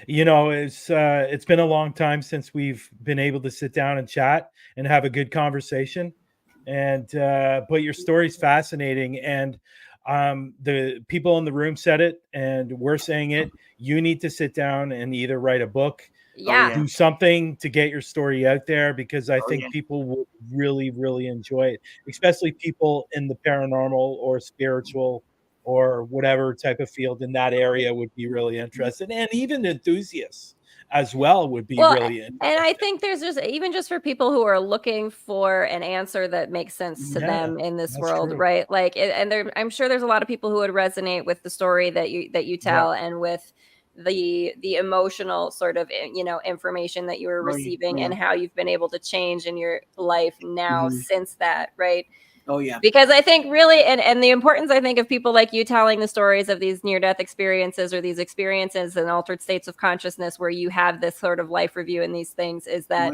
it's been a long time since we've been able to sit down and chat and have a good conversation. And but your story's fascinating, and the people in the room said it, and we're saying it. You need to sit down and either write a book, do something to get your story out there, because I think people will really, really enjoy it, especially people in the paranormal or spiritual or whatever type of field in that area would be really interested, and even enthusiasts as well would be really interested. And I think there's just for people who are looking for an answer that makes sense to them in this world, true. right? Like, I'm sure there's a lot of people who would resonate with the story that you tell, and with the emotional sort of, information that you were receiving, and how you've been able to change in your life now since that, right? Oh yeah. Because I think really, and the importance, I think, of people like you telling the stories of these near-death experiences, or these experiences in altered states of consciousness where you have this sort of life review and these things, is that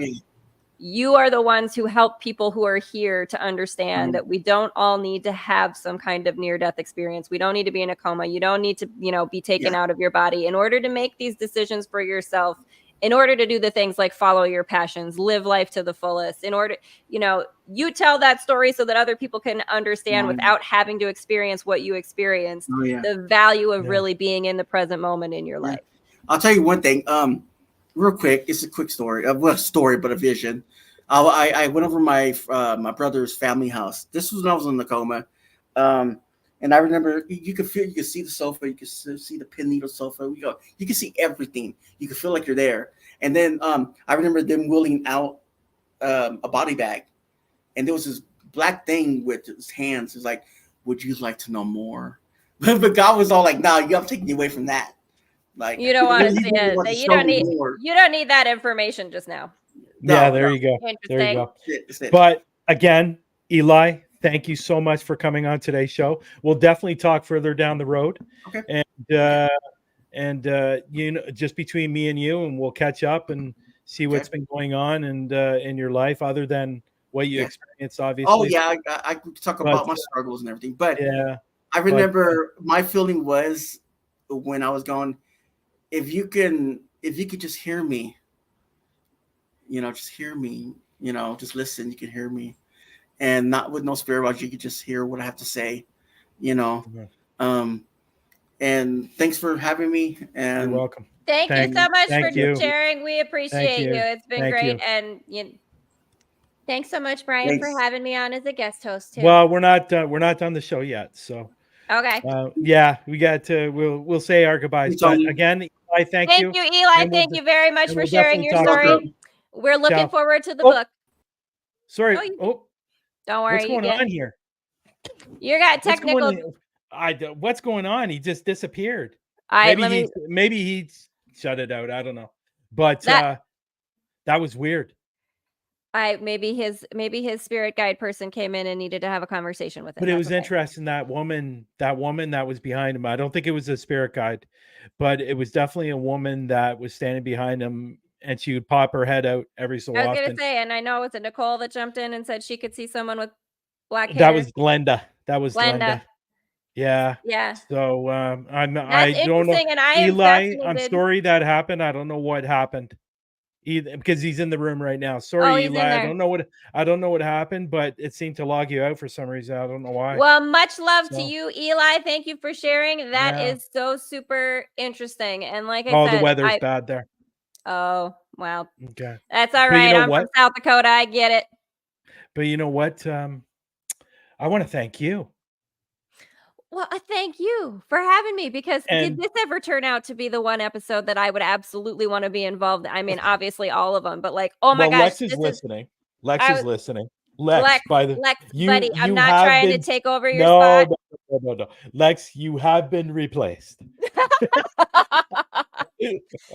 you are the ones who help people who are here to understand that we don't all need to have some kind of near-death experience. We don't need to be in a coma. You don't need to, be taken out of your body in order to make these decisions for yourself, in order to do the things like follow your passions, live life to the fullest, in order, you tell that story so that other people can understand without having to experience what you experienced, the value of really being in the present moment in your life. I'll tell you one thing, real quick. It's a quick story, well, a story, but a vision. I went over my brother's family house. This was when I was in the coma. And I remember you could see the sofa, you could see the pin needle sofa. You can see everything. You could feel like you're there. And then I remember them wheeling out a body bag, and there was this black thing with his hands. It's like, would you like to know more? But God was all like, no, I'm taking you away from that. Like, you don't want to see it. You don't need that information just now. There you go. There you go. But again, Eli, thank you so much for coming on today's show. We'll definitely talk further down the road. Okay. And just between me and you, and we'll catch up and see what's been going on and in your life, other than what you experienced, obviously. Oh yeah, I could talk about my struggles and everything. But I remember my feeling was when I was going, if you could just hear me, just hear me, just listen, you can hear me. And not with no spirit watch, you could just hear what I have to say, and thanks for having me. And you're welcome. Thank you so much for sharing. We appreciate you. It's been great. And thanks so much, Bryan, for having me on as a guest host too. Well, we're not done the show yet, so okay. We got to. We'll say our goodbyes. But again, Eli, thank you. Thank you, Eli. Thank you very much for sharing your story. We're looking forward to the book. Sorry. Don't worry. What's going on here? You got technical. What's going on? He just disappeared. Maybe he shut it out. I don't know. But that was weird. Maybe his spirit guide person came in and needed to have a conversation with him. But it was interesting, that woman that was behind him. I don't think it was a spirit guide, but it was definitely a woman that was standing behind him, and she would pop her head out every so often. I was going to say, and I know it's Nicole that jumped in and said she could see someone with black hair. That was Glenda. Glenda. Yeah. So I don't know. And Eli, I'm sorry that happened. I don't know what happened. Either, because he's in the room right now. Sorry, Eli. I don't know what happened, but it seemed to log you out for some reason. I don't know why. Well, much love to you, Eli. Thank you for sharing. That is so super interesting. And like I said, the weather's bad there. Oh, wow. Okay. That's all right. I'm from South Dakota. I get it. But you know what? I want to thank you. Well, thank you for having me, because did this ever turn out to be the one episode that I would absolutely want to be involved in? I mean, obviously all of them, but like, oh my gosh. Lex is listening. Lex, buddy, I'm not trying to take over your spot. No. Lex, you have been replaced.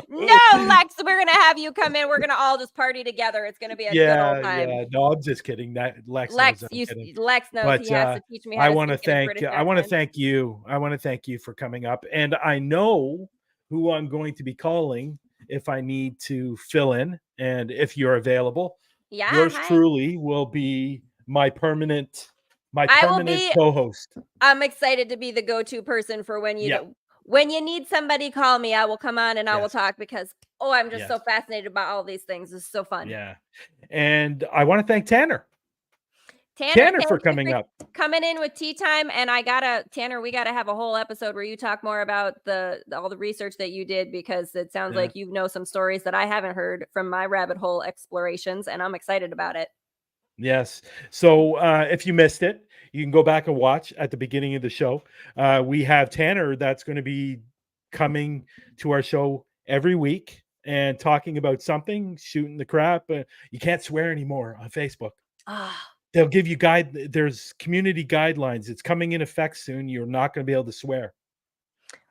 No, Lex, we're going to have you come in. We're going to all just party together. It's going to be a good old time. Yeah, no, I'm just kidding. Lex knows he has to teach me how I to want to thank you. I want to thank you for coming up. And I know who I'm going to be calling if I need to fill in, and if you're available. Yeah, yours truly will be my permanent co-host. I'm excited to be the go-to person for when you need somebody, call me. I will come on and I will talk, because I'm just so fascinated about all these things. It's so fun. Yeah. And I want to thank Tanner for coming up. Coming in with tea time. And Tanner, we gotta have a whole episode where you talk more about all the research that you did, because it sounds like you know some stories that I haven't heard from my rabbit hole explorations, and I'm excited about it. Yes. So if you missed it, you can go back and watch at the beginning of the show. We have Tanner that's going to be coming to our show every week and talking about something, shooting the crap. You can't swear anymore on Facebook. They'll give you there's community guidelines. It's coming in effect soon. You're not going to be able to swear.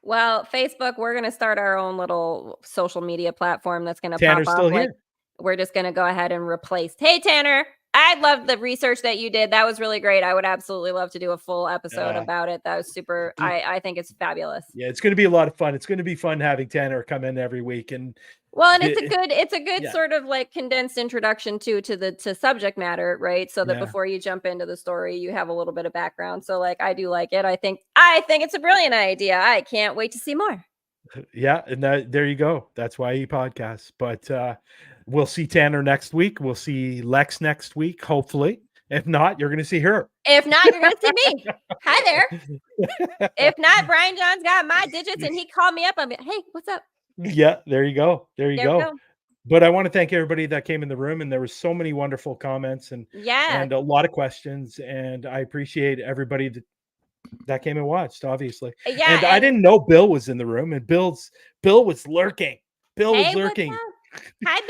Well, Facebook, we're going to start our own little social media platform that's going to pop Tanner's up. still Like, here. we're just going to go ahead and replace. Hey, Tanner, I loved the research that you did. That was really great. I would absolutely love to do a full episode about it. That was super. I think it's fabulous. Yeah, it's going to be a lot of fun. It's going to be fun having Tanner come in every week. And it's a good sort of like condensed introduction to subject matter, right? So that before you jump into the story, you have a little bit of background. So like, I do like it. I think it's a brilliant idea. I can't wait to see more. Yeah, and there you go. That's why he podcasts. But we'll see Tanner next week. We'll see Lex next week, hopefully. If not, you're going to see her. If not, you're going to see me. Hi there. If not, Bryan-jon's got my digits and he called me up. I'm like, hey, what's up? Yeah, there you go. There you go. But I want to thank everybody that came in the room, and there was so many wonderful comments and a lot of questions. And I appreciate everybody that came and watched, obviously. Yeah, and I didn't know Bill was in the room, and Bill was lurking. Bill was lurking. Hi,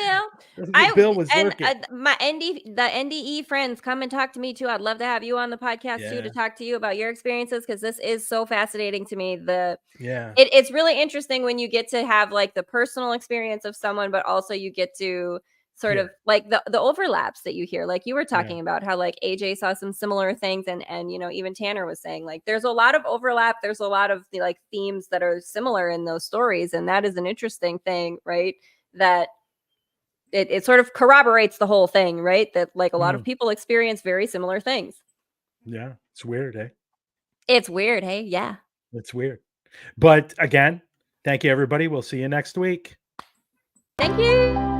Bill. Bill was lurking. The NDE friends, come and talk to me too. I'd love to have you on the podcast too, to talk to you about your experiences, because this is so fascinating to me. It's really interesting when you get to have like the personal experience of someone, but also you get to sort of like the overlaps that you hear, like you were talking about how like AJ saw some similar things, and you know, even Tanner was saying like there's a lot of overlap, there's a lot of like themes that are similar in those stories, and that is an interesting thing, right? That it sort of corroborates the whole thing, right? That like a lot of people experience very similar things. Yeah, it's weird, eh? It's weird, hey? Yeah. It's weird. But again, thank you, everybody. We'll see you next week. Thank you.